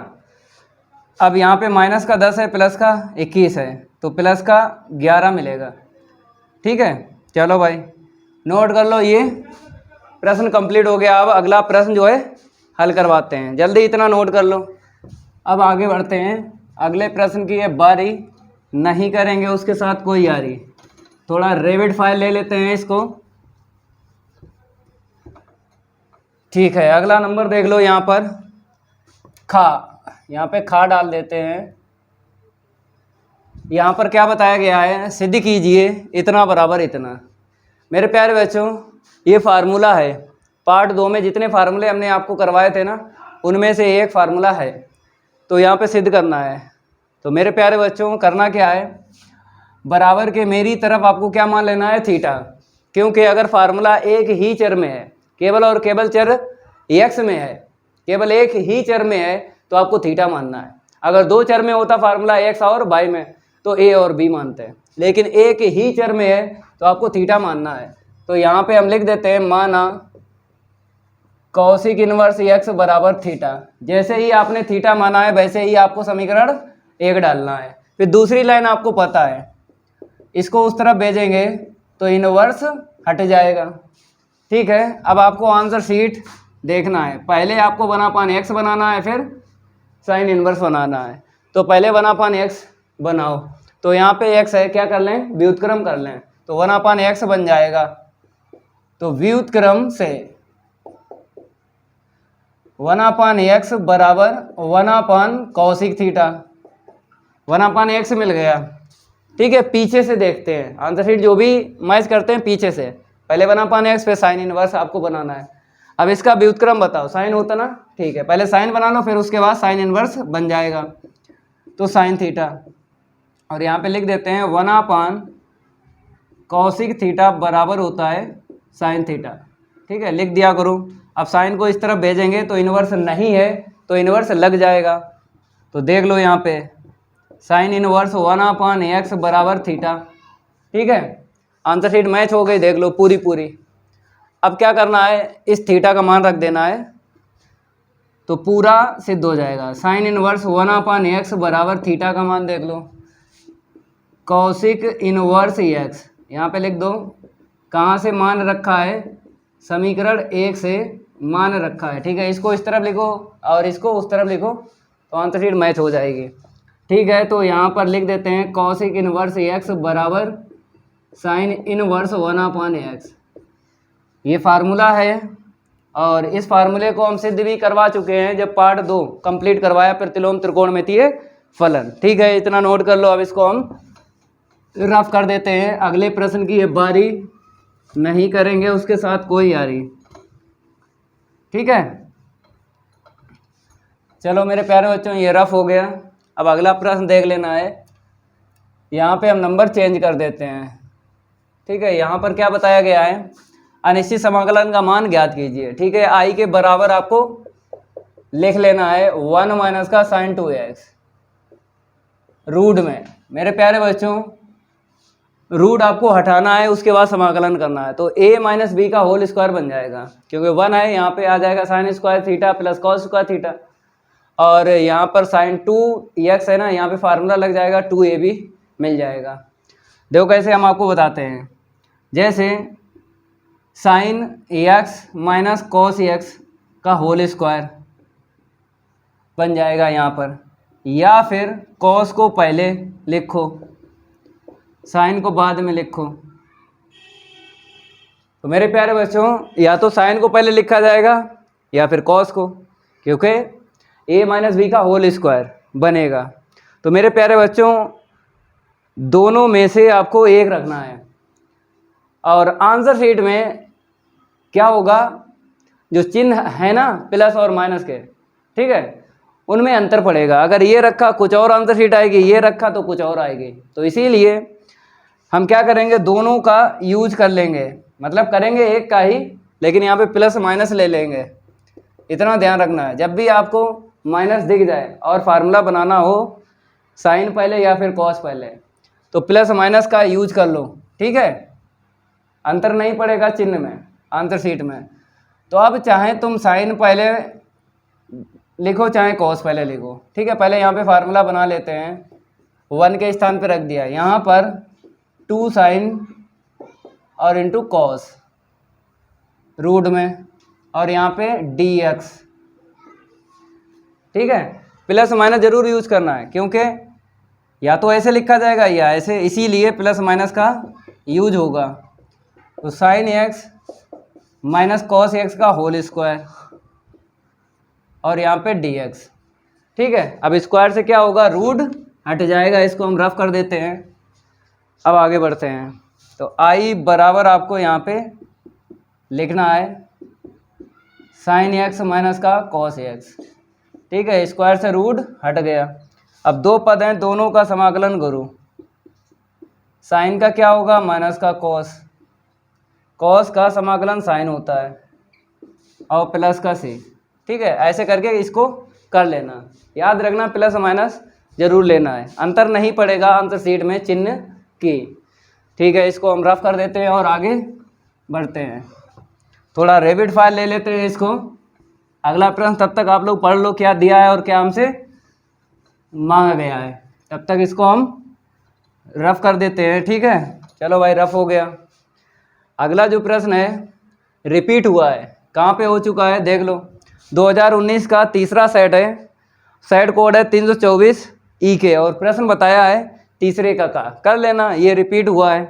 अब यहाँ पे माइनस का 10 है, प्लस का 21 है, तो प्लस का 11 मिलेगा, ठीक है। चलो भाई नोट कर लो, ये प्रश्न कंप्लीट हो गया। अब अगला प्रश्न जो है हल करवाते हैं, जल्दी इतना नोट कर लो। अब आगे बढ़ते हैं, अगले प्रश्न की ये बारी नहीं करेंगे उसके साथ कोई यारी। थोड़ा रेविड फाइल ले लेते हैं इसको, ठीक है। अगला नंबर देख लो, यहाँ पर यहाँ पे खा डाल देते हैं। यहाँ पर क्या बताया गया है, सिद्ध कीजिए इतना बराबर इतना। मेरे प्यारे बच्चों ये फार्मूला है, पार्ट 2 में जितने फार्मूले हमने आपको करवाए थे ना उनमें से एक फार्मूला है, तो यहाँ पे सिद्ध करना है। तो मेरे प्यारे बच्चों करना क्या है, बराबर के मेरी तरफ आपको क्या मान लेना है थीटा, क्योंकि अगर फार्मूला एक ही चर में है, केवल और केवल चर x में है, केवल एक ही चर में है तो आपको थीटा मानना है। अगर 2 चर में होता फार्मूला x और y में तो a और b मानते हैं, लेकिन एक ही चर में है तो आपको थीटा मानना है। तो यहाँ पे हम लिख देते हैं माना कौशिक इनवर्स x बराबर थीटा। जैसे ही आपने थीटा माना है वैसे ही आपको समीकरण 1 डालना है। फिर दूसरी लाइन आपको पता है, इसको उस तरफ भेजेंगे तो इनवर्स हट जाएगा, ठीक है। अब आपको आंसर शीट देखना है, पहले आपको 1/x बनाना है, फिर साइन इनवर्स बनाना है। तो पहले 1/x बनाओ, तो यहाँ पे x है, क्या कर लें, व्युत्क्रम कर लें, तो 1/x बन जाएगा। तो व्युत्क्रम से 1/x बराबर 1/cosec थीटा, 1/x मिल गया। ठीक है, पीछे से देखते हैं आंसर शीट, जो भी मैच करते हैं पीछे से, पहले 1/x पे साइन इनवर्स आपको बनाना है। अब इसका व्युत्क्रम बताओ, साइन होता ना, ठीक है, पहले साइन बना लो, फिर उसके बाद साइन इनवर्स बन जाएगा। तो साइन थीटा, और यहाँ पे लिख देते हैं 1/cosec थीटा बराबर होता है साइन थीटा। ठीक है, लिख दिया करो। अब साइन को इस तरफ भेजेंगे तो इनवर्स नहीं है, तो इनवर्स लग जाएगा। तो देख लो यहाँ पे साइन इनवर्स 1/x बराबर थीटा। ठीक है, आंसर शीट मैच हो गई, देख लो पूरी। अब क्या करना है, इस थीटा का मान रख देना है, तो पूरा सिद्ध हो जाएगा। साइन इनवर्स 1/x बराबर थीटा का मान देख लो, कॉसिक इनवर्स x, यहाँ पे लिख दो। कहाँ से मान रखा है, समीकरण 1 से मान रखा है। ठीक है, इसको इस तरफ लिखो और इसको उस तरफ लिखो, तो आंसर शीट मैच हो जाएगी। ठीक है, तो यहाँ पर लिख देते हैं कॉसिक इनवर्स x बराबर साइन इनवर्स 1/x, ये फार्मूला है। और इस फार्मूले को हम सिद्ध भी करवा चुके हैं जब पार्ट 2 कंप्लीट करवाया, प्रतिलोम त्रिकोणमितीय फलन। ठीक है, इतना नोट कर लो। अब इसको हम रफ कर देते हैं, अगले प्रश्न की ये बारी नहीं करेंगे, उसके साथ कोई यारी। ठीक है, चलो मेरे प्यारे बच्चों, ये रफ हो गया। अब अगला प्रश्न देख लेना है। यहाँ पे हम नंबर चेंज कर देते हैं। ठीक है, यहाँ पर क्या बताया गया है, अनिश्चित समाकलन का मान ज्ञात कीजिए। ठीक है, आई के बराबर आपको लिख लेना है 1 माइनस का साइन 2x रूट में। मेरे प्यारे बच्चों, रूट आपको हटाना है, उसके बाद समाकलन करना है, तो a माइनस बी का होल स्क्वायर बन जाएगा, क्योंकि 1 है, यहाँ पे आ जाएगा sine square theta plus cos square theta, और यहाँ पर साइन 2x है ना, यहाँ पे फार्मूला लग जाएगा 2ab मिल जाएगा। देखो कैसे हम आपको बताते हैं, जैसे sine x minus cos x का होल स्क्वायर बन जाएगा यहाँ पर, या फिर कॉस को पहले लिखो, साइन को बाद में लिखो। तो मेरे प्यारे बच्चों, या तो साइन को पहले लिखा जाएगा या फिर कॉस को, क्योंकि a माइनस बी का होल स्क्वायर बनेगा। तो मेरे प्यारे बच्चों, दोनों में से आपको एक रखना है, और आंसर शीट में क्या होगा, जो चिन्ह है ना प्लस और माइनस के, ठीक है, उनमें अंतर पड़ेगा। अगर ये रखा कुछ और आंसर शीट आएगी, ये रखा तो कुछ और आएगी। तो इसीलिए हम क्या करेंगे, दोनों का यूज कर लेंगे, मतलब करेंगे एक का ही, लेकिन यहाँ पे प्लस माइनस ले लेंगे। इतना ध्यान रखना है, जब भी आपको माइनस दिख जाए और फार्मूला बनाना हो, साइन पहले या फिर कॉस पहले, तो प्लस माइनस का यूज कर लो। ठीक है, अंतर नहीं पड़ेगा चिन्ह में, आंसर शीट में। तो अब चाहे तुम साइन पहले लिखो चाहे कॉस पहले लिखो। ठीक है, पहले यहाँ पे फार्मूला बना लेते हैं, 1 के स्थान पे रख दिया, यहाँ पर 2 साइन और इंटू कॉस रूट में, और यहाँ पे dx। ठीक है, प्लस माइनस जरूर यूज करना है, क्योंकि या तो ऐसे लिखा जाएगा या ऐसे, इसीलिए प्लस माइनस का यूज होगा। तो sine x minus cos x का होल स्क्वायर, और यहाँ पे dx। ठीक है, अब स्क्वायर से क्या होगा, रूट हट जाएगा, इसको हम रफ कर देते हैं। अब आगे बढ़ते हैं, तो i बराबर आपको यहाँ पे लिखना है साइन x माइनस का कॉस x। ठीक है, स्क्वायर से रूट हट गया। अब दो पद हैं, दोनों का समाकलन करो। साइन का क्या होगा, माइनस का कॉस, कॉस का समाकलन साइन होता है, और प्लस का सी। ठीक है, ऐसे करके इसको कर लेना, याद रखना प्लस माइनस जरूर लेना है, अंतर नहीं पड़ेगा आंसर शीट में चिन्ह की। ठीक है, इसको हम रफ कर देते हैं और आगे बढ़ते हैं। थोड़ा रेबिड फाइल ले लेते हैं इसको, अगला प्रश्न तब तक आप लोग पढ़ लो क्या दिया है और क्या हमसे मांगा गया है, तब तक इसको हम रफ कर देते हैं। ठीक है, चलो भाई, रफ हो गया। अगला जो प्रश्न है रिपीट हुआ है, कहाँ पे हो चुका है देख लो, 2019 का तीसरा सेट है, सेट कोड है 324 ई के, और प्रश्न बताया है तीसरे का कर लेना, ये रिपीट हुआ है।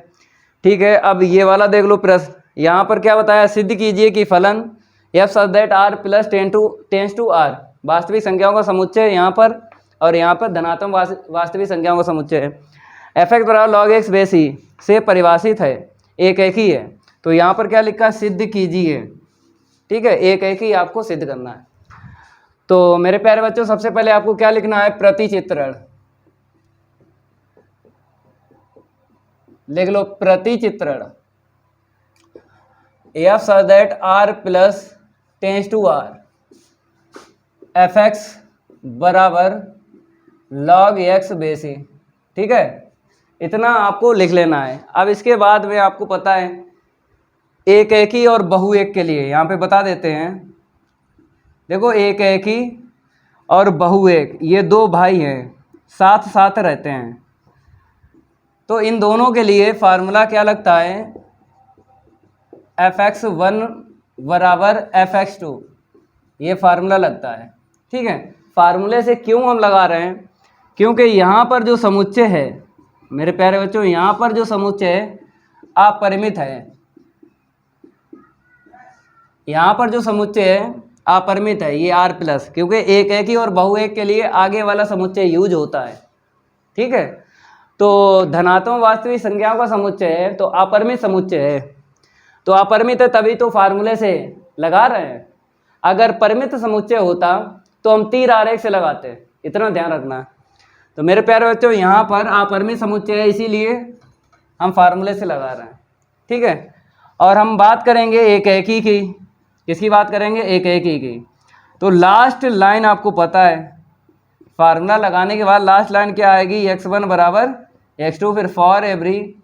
ठीक है, अब ये वाला देख लो प्रश्न। यहाँ पर क्या बताया, सिद्ध कीजिए कि फलन f such that are plus tends to R, वास्तविक संख्याओं का समुच्चय यहाँ पर, और यहाँ पर धनात्मक वास्तविक संख्याओं का समुच्चय है। एफ एक्स बराबर लॉग एक्स बेस ई से परिभाषित है, एक ही है। तो यहाँ पर क्या लिखा, सिद्ध कीजिए। ठीक है, एक ही आपको सिद्ध करना है। तो मेरे प्यारे बच्चों, सबसे पहले आपको क्या लिखना है, प्रतिचित्रण लिख लो। प्रतिचित्रण f such that are plus tends to r f x बराबर लॉग एक्स बेस ई। ठीक है, इतना आपको लिख लेना है। अब इसके बाद में आपको पता है एक ही और बहु एक के लिए यहाँ पे बता देते हैं। देखो, एक ही और बहु एक, ये दो भाई हैं, साथ साथ रहते हैं। तो इन दोनों के लिए फार्मूला क्या लगता है, एफ एक्स वन बराबर एफ एक्स टू, ये फार्मूला लगता है। ठीक है, फार्मूले से क्यों हम लगा रहे हैं, क्योंकि यहाँ पर जो समुच्चय है मेरे प्यारे बच्चों, यहाँ पर जो समुच्चय है अपरिमित है। यहाँ पर जो समुच्चय है अपरिमित है, ये आर प्लस, क्योंकि एक ही और बहु एक के लिए आगे वाला समुच्चय यूज होता है। ठीक है, तो धनात्मक वास्तविक संख्याओं का समुच्चय है तो अपरिमित समुच्चय है। तो अपरिमित है तभी तो फार्मूले से लगा रहे हैं। अगर परिमित समुच्चय होता तो हम तीर आरेख से लगाते, इतना ध्यान रखना। तो मेरे प्यारे बच्चों, यहाँ पर अपरिमित समुच्चय है, इसीलिए हम फार्मूले से लगा रहे हैं। ठीक है, और हम बात करेंगे एक ही की। किसकी बात करेंगे, एक ही की। तो लास्ट लाइन आपको पता है, फार्मूला लगाने के बाद लास्ट लाइन क्या आएगी, x1 बराबर x2, फिर फॉर एवरी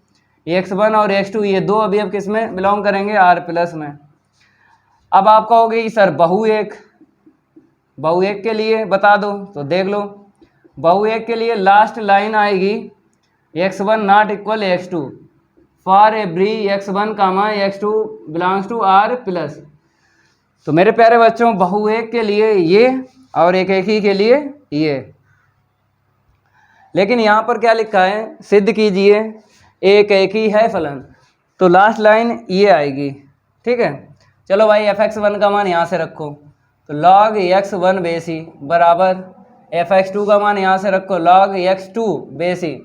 x1 और x2 ये दो अभी अब किस में बिलोंग करेंगे, r प्लस में। अब आप कहोगे कि सर बहु एक के लिए बता दो, तो देख लो, बहु एक के लिए लास्ट लाइन आएगी x1 not equal x2 for every x1 comma x2 belongs to r plus. तो मेरे प्यारे बच्चों, बहु एक के लिए ये और एक ही के लिए ये। लेकिन यहाँ पर क्या लिखा है, सिद्ध कीजिए एक ही है फलन, तो लास्ट लाइन ये आएगी। ठीक है, चलो भाई एफ एक्स वन का मान यहाँ से रखो, तो लॉग एक्स वन बेसी बराबर एफ एक्स टू का मान यहाँ से रखो, लॉग एक्स टू बेसी।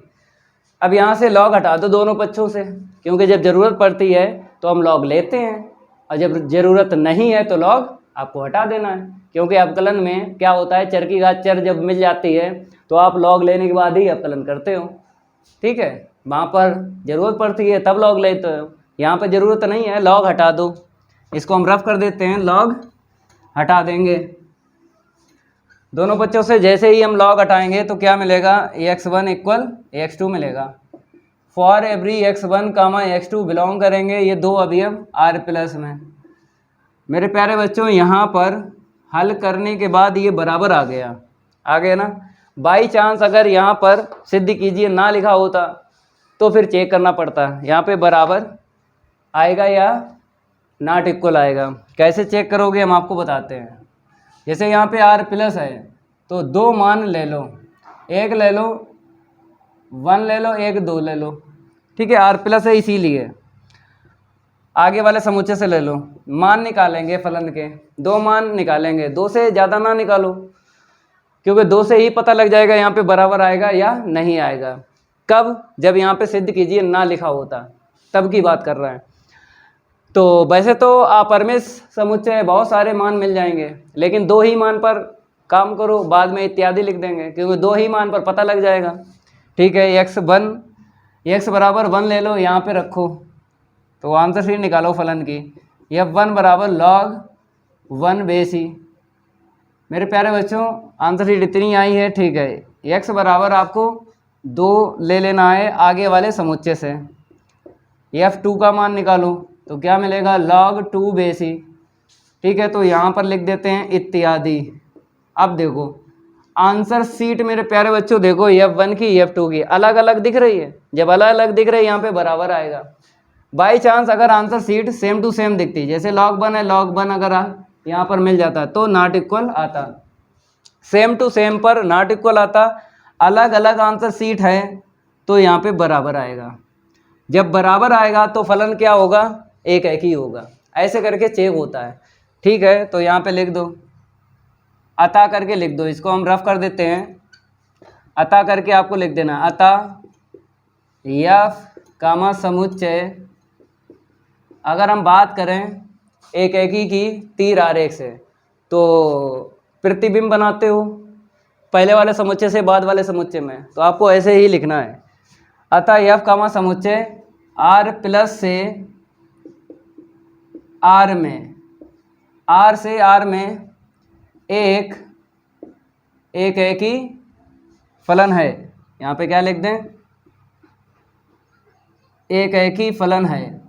अब यहाँ से लॉग हटा दो दोनों पक्षों से, क्योंकि जब ज़रूरत पड़ती है तो हम लॉग लेते हैं, और जब ज़रूरत नहीं है तो लॉग आपको हटा देना है। क्योंकि अवकलन में क्या होता है, चर की घात चर जब मिल जाती है तो आप लॉग लेने के बाद ही अवकलन करते हो। ठीक है, वहाँ पर ज़रूरत पड़ती है तब लॉग लेते हो, यहाँ पर ज़रूरत नहीं है, लॉग हटा दो। इसको हम रफ कर देते हैं, लॉग हटा देंगे दोनों पक्षों से। जैसे ही हम लॉग हटाएंगे तो क्या मिलेगा, x1 इक्वल x2 मिलेगा। For every x1 comma x2 belong करेंगे ये दो अवयव r प्लस में। मेरे प्यारे बच्चों, यहाँ पर हल करने के बाद ये बराबर आ गया ना। बाई चांस अगर यहाँ पर सिद्ध कीजिए ना लिखा होता तो फिर चेक करना पड़ता, यहाँ पे बराबर आएगा या नॉट इक्वल आएगा। कैसे चेक करोगे हम आपको बताते हैं। जैसे यहाँ पे r प्लस है तो दो मान ले लो, एक ले लो 1 ले लो, एक 2 ले लो। ठीक है, r प्लस है इसीलिए आगे वाले समुच्चय से ले लो, मान निकालेंगे फलन के, दो मान निकालेंगे, दो से ज़्यादा ना निकालो, क्योंकि दो से ही पता लग जाएगा यहाँ पे बराबर आएगा या नहीं आएगा। कब, जब यहाँ पे सिद्ध कीजिए ना लिखा होता, तब की बात कर रहे हैं। तो वैसे तो अपरिमित समुच्चय बहुत सारे मान मिल जाएंगे, लेकिन दो ही मान पर काम करो, बाद में इत्यादि लिख देंगे, क्योंकि दो ही मान पर पता लग जाएगा। ठीक है, x बराबर 1 ले लो, यहाँ पे रखो, तो आंसर शीट निकालो फलन की। f1 बराबर log 1 बेसी। मेरे प्यारे बच्चों, आंसर शीट इतनी आई है। ठीक है, x बराबर आपको 2 ले लेना है आगे वाले समुच्चय से। f2 का मान निकालो, तो क्या मिलेगा, log 2 बेसी। ठीक है, तो यहाँ पर लिख देते हैं इत्यादि। अब देखो आंसर सीट मेरे प्यारे बच्चों, देखो f1 की f2 की अलग अलग दिख रही है, जब अलग अलग दिख रही है यहाँ पे बराबर आएगा। बाई चांस अगर answer sheet same to same दिखती, जैसे log 1 है, log 1 अगर यहाँ पर मिल जाता तो नॉट इक्वल आता, सेम टू सेम पर नॉट इक्वल आता। अलग अलग आंसर सीट है तो यहाँ पे बराबर आएगा। जब बराबर आएगा तो फलन क्या होगा, एक एक ही होगा। ऐसे करके चेक होता है। ठीक है, तो यहाँ पे लिख दो, अतः करके लिख दो, इसको हम रफ कर देते हैं। अतः करके आपको लिख देना, अतः यफ कामा समुच्चय, अगर हम बात करें एक एकी की तीर आरेख से, तो प्रतिबिंब बनाते हो पहले वाले समुच्चय से बाद वाले समुच्चय में, तो आपको ऐसे ही लिखना है। अतः यफ कामा समुच्चय आर प्लस से आर में, आर से आर में एक ही फलन है। यहाँ पे क्या लिख दें, एक ही फलन है।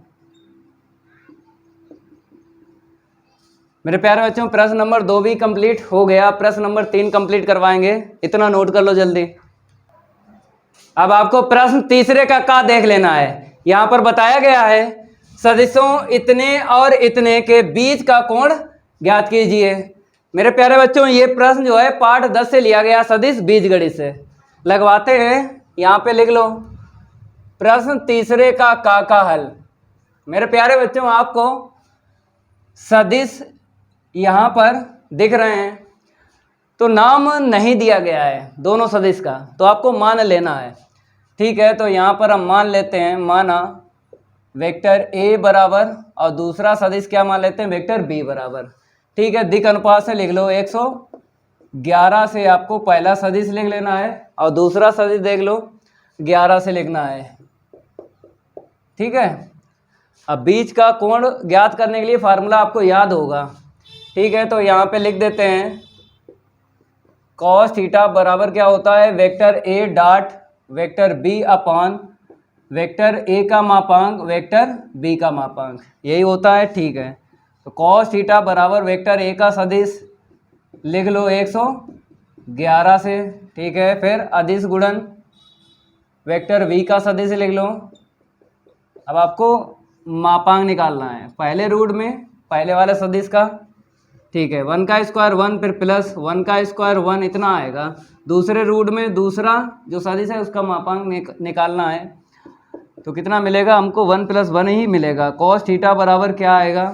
मेरे प्यारे बच्चों, प्रश्न नंबर 2 भी कंप्लीट हो गया, प्रश्न नंबर 3 कंप्लीट करवाएंगे, इतना नोट कर लो जल्दी। अब आपको प्रश्न तीसरे का देख लेना है। यहाँ पर बताया गया है सदिशों इतने और इतने के बीच का कोण ज्ञात कीजिए। मेरे प्यारे बच्चों, ये प्रश्न जो है पाठ 10 से लिया गया, सदिश बीजगणित से। लगवाते हैं, यहाँ पे लिख लो प्रश्न तीसरे का हल। मेरे प्यारे बच्चों, आपको सदिश यहाँ पर दिख रहे हैं, तो नाम नहीं दिया गया है दोनों सदिश का, तो आपको मान लेना है। ठीक है, तो यहाँ पर हम मान लेते हैं, माना वेक्टर ए बराबर, और दूसरा सदिश क्या मान लेते हैं, वेक्टर बी बराबर। ठीक है, दिक् अनुपात से लिख लो 111 से आपको पहला सदिश लिख लेना है, और दूसरा सदिश देख लो 11 से लिखना है। ठीक है, अब बीच का कोण ज्ञात करने के लिए फार्मूला आपको याद होगा। ठीक है, तो यहाँ पे लिख देते हैं कॉस थीटा बराबर क्या होता है, vector a dot vector b upon vector a का मापांक वेक्टर बी का मापांक, यही होता है। ठीक है, तो कॉस थीटा बराबर वेक्टर ए का सदिश लिख लो 111 से। ठीक है, फिर अदिश गुणन वेक्टर बी का सदिश लिख लो। अब आपको मापांक निकालना है पहले रूट में पहले वाले सदिश का। ठीक है, 1 का स्क्वायर 1, फिर प्लस 1 का स्क्वायर 1, इतना आएगा। दूसरे रूट में दूसरा जो सदिश है उसका मापांक निकालना है, तो कितना मिलेगा हमको, 1 + 1 ही मिलेगा। कॉस थीटा बराबर क्या आएगा,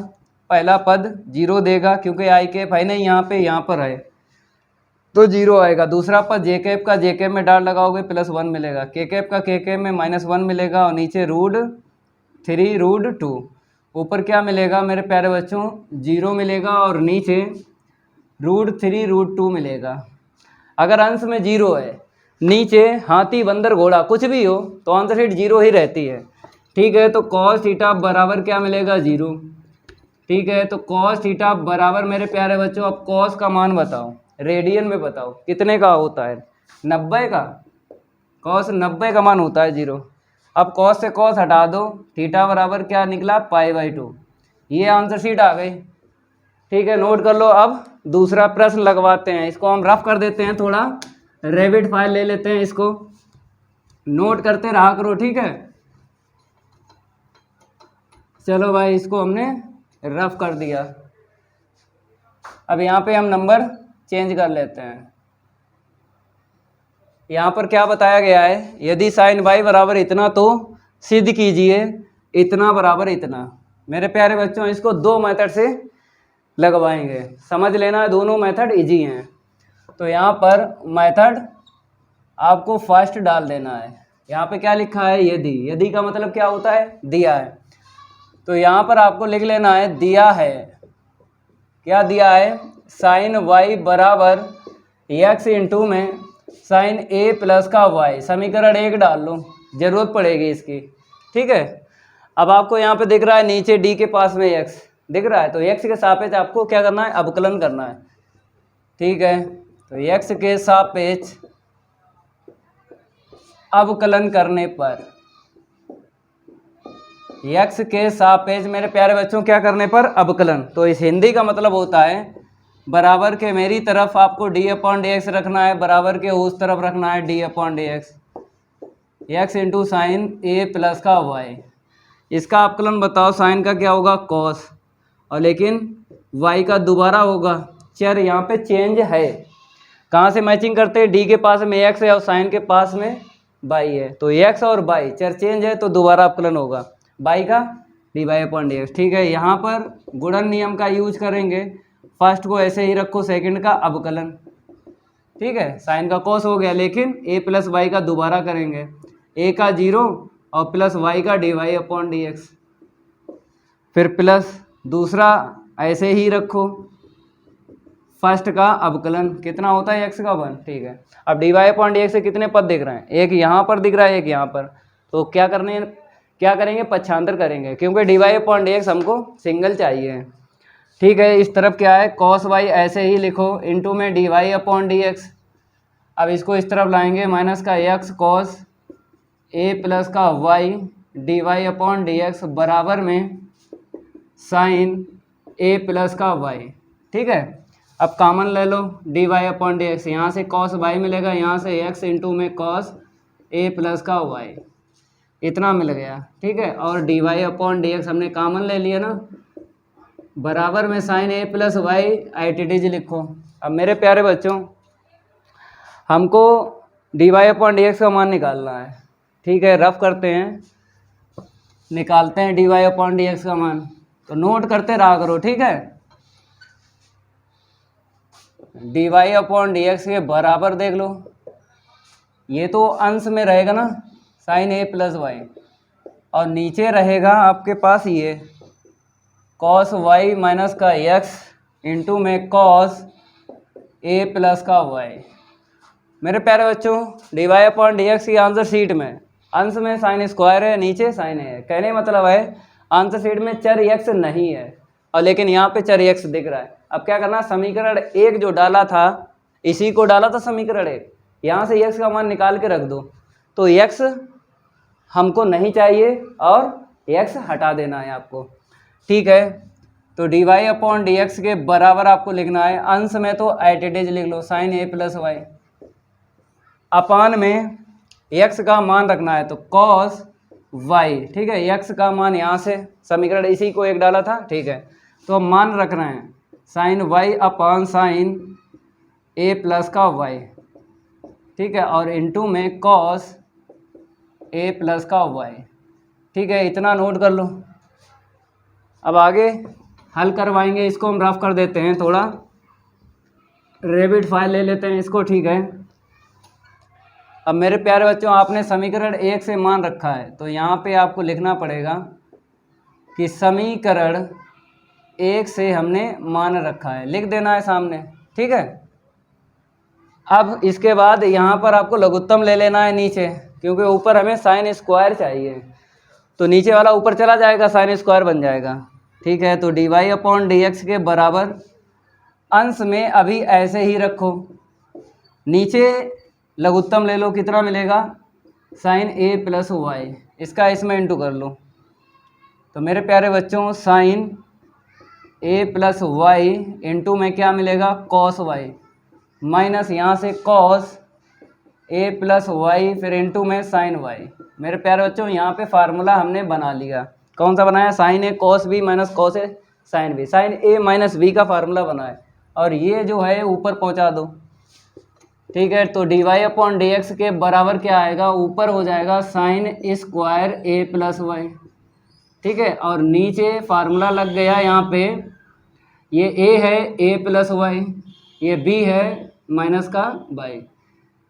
पहला पद 0 देगा, क्योंकि आई कैप है नहीं यहाँ पर है, तो 0 आएगा। दूसरा पद जे कैप का जे कैप में डाल लगाओगे +1 मिलेगा, के कैप का के कैप में -1 मिलेगा, और नीचे √3√2, ऊपर क्या मिलेगा मेरे प्यारे बच्चों, 0 मिलेगा, और नीचे √3√2 मिलेगा। अगर अंश में 0 है, नीचे हाथी बंदर घोड़ा कुछ भी हो, तो आंसर शीट 0 ही रहती है। ठीक है, तो कॉस थीटा बराबर क्या मिलेगा, 0। ठीक है, तो कॉस थीटा बराबर मेरे प्यारे बच्चों, अब कॉस का मान बताओ, रेडियन में बताओ कितने का होता है, 90 का। कॉस 90 का मान होता है 0। अब कॉस से कॉस हटा दो, थीटा बराबर क्या निकला, π/2। ये आंसर शीट आ गई। ठीक है, नोट कर लो। अब दूसरा प्रश्न लगवाते हैं, इसको हम रफ कर देते हैं, थोड़ा रेविड फाइल ले लेते हैं, इसको नोट करते रहा करो। ठीक है, चलो भाई, इसको हमने रफ कर दिया। अब यहाँ पे हम नंबर चेंज कर लेते हैं। यहाँ पर क्या बताया गया है, यदि साइन y बराबर इतना तो सिद्ध कीजिए इतना बराबर इतना। मेरे प्यारे बच्चों, इसको 2 मेथड से लगवाएंगे, समझ लेना है, दोनों मेथड इजी हैं। तो यहाँ पर मेथड आपको फर्स्ट डाल देना है। यहाँ पे क्या लिखा है, यदि का मतलब क्या होता है, दिया है। तो यहाँ पर आपको लिख लेना है, दिया है, क्या दिया है, साइन y बराबर x इंटू में साइन a प्लस का y, समीकरण 1 डाल लो, जरूरत पड़ेगी इसकी। ठीक है, अब आपको यहाँ पे दिख रहा है नीचे d के पास में x दिख रहा है, तो x के सापेक्ष आपको क्या करना है, अवकलन करना है। ठीक है, तो x के सापेक्ष अवकलन करने पर, x के सापेक्ष मेरे प्यारे बच्चों क्या करने पर, अवकलन। तो इस हिंदी का मतलब होता है बराबर के मेरी तरफ आपको d/dx रखना है, बराबर के उस तरफ रखना है d/dx, x into sine a plus का y। इसका अवकलन बताओ, साइन का क्या होगा, cos, और लेकिन y का दोबारा होगा, चर यहाँ पे चेंज है। कहाँ से मैचिंग करते हैं, d के पास में x है और साइन के पास में बाई है, तो एक्स और बाई चर चेंज है तो दोबारा अवकलन होगा बाई का d y upon d x. ठीक है, यहाँ पर गुणन नियम का यूज करेंगे, फर्स्ट को ऐसे ही रखो, सेकंड का अवकलन। ठीक है, साइन का कॉस हो गया, लेकिन ए प्लस वाई का दोबारा करेंगे, ए का 0 और प्लस वाई का d y upon d x, फिर प्लस दूसरा ऐसे ही रखो, फर्स्ट का अवकलन कितना होता है एक्स का 1। ठीक है, अब d y upon d x से कितने पद दिख रहे हैं, एक यहाँ पर दिख रहा है, एक यहाँ पर, तो क्या करेंगे पक्षांतर करेंगे, क्योंकि d y upon d x हमको सिंगल चाहिए। ठीक है, इस तरफ क्या है कॉस वाई ऐसे ही लिखो, इनटू में d y upon d x. अब इसको इस तरफ लाएंगे, माइनस का एक्स कॉस ए प्लस का y d y upon d x बराबर में साइन ए प्लस का वाई। ठीक है, अब कॉमन ले लो d y upon d x, यहाँ से कॉस वाई मिलेगा, यहाँ से एक्स इंटू में कॉस ए प्लस का वाई, इतना मिल गया। ठीक है, और d y upon d x हमने कॉमन ले लिया ना, बराबर में sine a plus y ITTG लिखो। अब मेरे प्यारे बच्चों, हमको d y upon d x का मान निकालना है। ठीक है, रफ करते हैं, निकालते हैं d y upon d x का मान, तो नोट करते रहा करो। ठीक है, d y upon d x के बराबर देख लो, ये तो अंश में रहेगा ना साइन ए प्लस वाई, और नीचे रहेगा आपके पास ये कॉस वाई माइनस का एक्स इंटू में कॉस ए प्लस का वाई। मेरे प्यारे बच्चों, d y upon d x की आंसर शीट में अंश में साइन स्क्वायर है, नीचे साइन है, कहने मतलब है आंसर शीट में चर एक्स नहीं है, और लेकिन यहाँ पे चर एक्स दिख रहा है। अब क्या करना, समीकरण 1 जो डाला था इसी को डाला था समीकरण 1, यहाँ से एक्स का मान निकाल के रख दो, तो एक्स हमको नहीं चाहिए और एक्स हटा देना है आपको। ठीक है, तो d y upon d x के बराबर आपको लिखना है, अंश में तो ITTG लिख लो साइन ए प्लस वाई, अपान में एक्स का मान रखना है तो कॉस वाई। ठीक है, एक्स का मान यहाँ से समीकरण इसी को 1 डाला था। ठीक है, तो मान रख रहे हैं sign Y upon sign a plus का वाई। ठीक है, और इनटू में कॉस ए प्लस का वाई। ठीक है, इतना नोट कर लो। अब आगे हल करवाएंगे, इसको हम रफ कर देते हैं, थोड़ा रेबिट फाइल ले लेते हैं इसको। ठीक है, अब मेरे प्यारे बच्चों, आपने समीकरण 1 से मान रखा है, तो यहाँ पे आपको लिखना पड़ेगा कि समीकरण 1 से हमने मान रखा है, लिख देना है सामने। ठीक है, अब इसके बाद यहाँ पर आपको लघुत्तम ले लेना है नीचे, क्योंकि ऊपर हमें साइन स्क्वायर चाहिए, तो नीचे वाला ऊपर चला जाएगा, साइन स्क्वायर बन जाएगा। ठीक है, तो d y upon d x के बराबर अंश में अभी ऐसे ही रखो, नीचे लघुत्तम ले लो, कितना मिलेगा साइन ए प्लस वाई, इसका इसमें इंटू कर लो, तो मेरे प्यारे बच्चों sign a plus Y into में क्या मिलेगा कॉस वाई, माइनस यहाँ से कॉस ए प्लस वाई, फिर इंटू में साइन वाई। मेरे प्यारे बच्चों, यहाँ पे फार्मूला हमने बना लिया, कौन सा बनाया, sign A cos B minus cos A sine B, sign A minus B का फार्मूला बनाए, और ये जो है ऊपर पहुँचा दो। ठीक है, तो d y upon d x के बराबर क्या आएगा, ऊपर हो जाएगा sine square a plus y. ठीक है, और नीचे फार्मूला लग गया, यहाँ पे ये ए है ए प्लस वाई, ये बी है माइनस का वाई,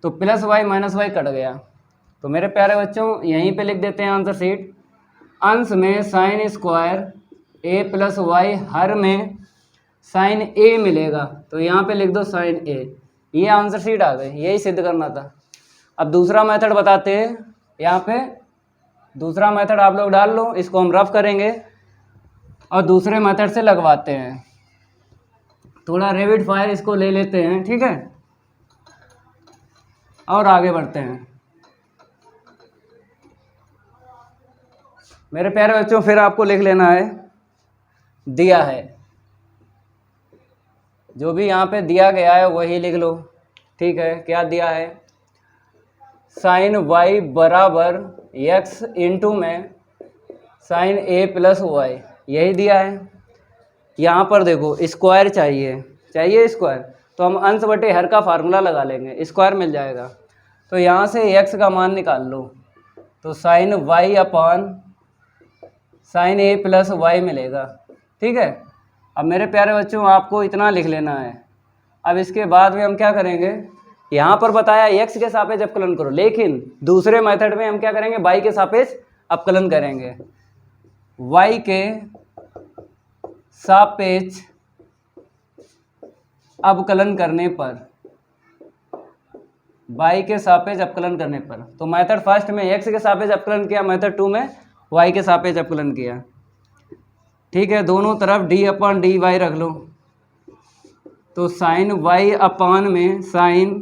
तो plus y minus y cut गया। तो मेरे प्यारे बच्चों, यहीं पे लिख देते हैं आंसर शीट, अंश में sign square a plus Y, हर में साइन ए मिलेगा, तो यहाँ पे लिख दो साइन ए। ये आंसर शीट आ गई, यही सिद्ध करना था। अब दूसरा मेथड बताते हैं, यहाँ पे दूसरा मेथड आप लोग डाल लो, इसको हम रफ करेंगे और दूसरे मेथड से लगवाते हैं। थोड़ा रेविड फायर इसको ले लेते हैं। ठीक है, और आगे बढ़ते हैं। मेरे प्यारे बच्चों, फिर आपको लिख लेना है, दिया है जो भी यहाँ पे दिया गया है वही लिख लो। ठीक है, क्या दिया है, साइन वाई बराबर एक्स इंटू में साइन ए प्लस वाई, यही दिया है। यहाँ पर देखो स्क्वायर चाहिए स्क्वायर, तो हम अंश बटे हर का फार्मूला लगा लेंगे, स्क्वायर मिल जाएगा। तो यहाँ से x का मान निकाल लो, तो sine y upon sine a plus y मिलेगा। ठीक है, अब मेरे प्यारे बच्चों आपको इतना लिख लेना है। अब इसके बाद में हम क्या करेंगे, यहाँ पर बताया x के सापेक्ष अवकलन करो, लेकिन दूसरे मेथड में हम क्या करेंगे, y के सापेक्ष अवकलन करेंगे। y के सापेक्ष अवकलन करने पर, y के सापेक्ष अवकलन करने पर, तो मेथड फर्स्ट में x के सापेक्ष अवकलन किया, मेथड टू में y के सापेक्ष अवकलन किया। ठीक है, दोनों तरफ d अपॉन डी वाई रख लो, तो साइन y अपॉन में साइन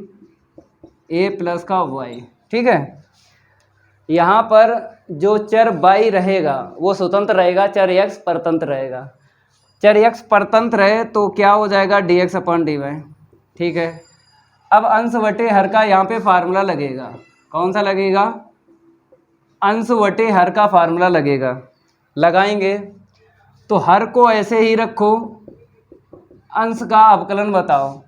a प्लस का y। ठीक है, यहाँ पर जो चर y रहेगा वो स्वतंत्र रहेगा, चर x परतंत्र रहेगा। चर x परतंत्र है तो क्या हो जाएगा, dx अपॉन dy। ठीक है, अब अंश बटे हर का यहाँ पे फार्मूला लगेगा। कौन सा लगेगा, अंश बटे हर का फार्मूला लगेगा। लगाएंगे तो हर को ऐसे ही रखो, अंश का अवकलन बताओ,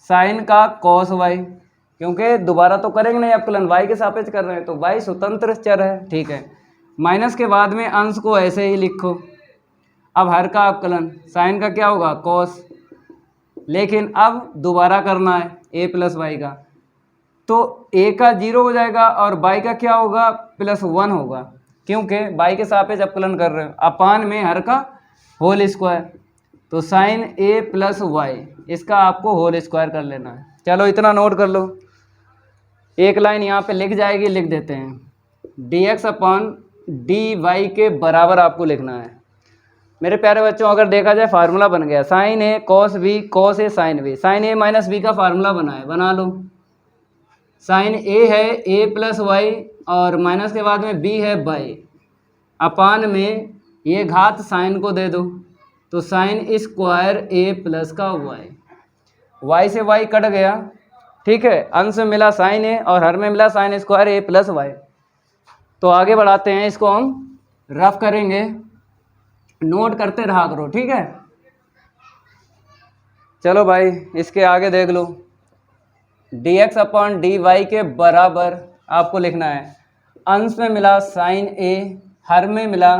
साइन का कॉस वाई, क्योंकि दोबारा तो करेंगे नहीं अवकलन, y के सापेक्ष कर रहे हैं तो y स्वतंत्र चर है। ठीक है, माइनस के बाद में अंश को ऐसे ही लिखो। अब हर का अवकलन, साइन का क्या होगा, कॉस, लेकिन अब दोबारा करना है a प्लस वाई का, तो a का 0 हो जाएगा और y का क्या होगा, +1 होगा, क्योंकि y के सापेक्ष अवकलन कर रहे हैं। अपान में हर का होल स्क्वायर, तो साइन a प्लस वाई, इसका आपको होल स्क्वायर कर लेना है। चलो इतना नोट कर लो, एक लाइन यहाँ पे लिख जाएगी, लिख देते हैं। dx अपॉन dy के बराबर आपको लिखना है। मेरे प्यारे बच्चों अगर देखा जाए फार्मूला बन गया, sign A cos B cos A sine B, sign A minus B का फार्मूला बना है, बना लो। साइन ए है a प्लस वाई और माइनस के बाद में b है बाई, अपान में ये घात साइन को दे दो, तो साइन स्क्वायर a प्लस का वाई, y से y कट गया। ठीक है, अंश में मिला साइन a और हर में मिला sine square a plus y. तो आगे बढ़ाते हैं, इसको हम रफ करेंगे, नोट करते रहा करो। ठीक है, चलो भाई इसके आगे देख लो, dx अपॉन dy के बराबर आपको लिखना है, अंश में मिला साइन a, हर में मिला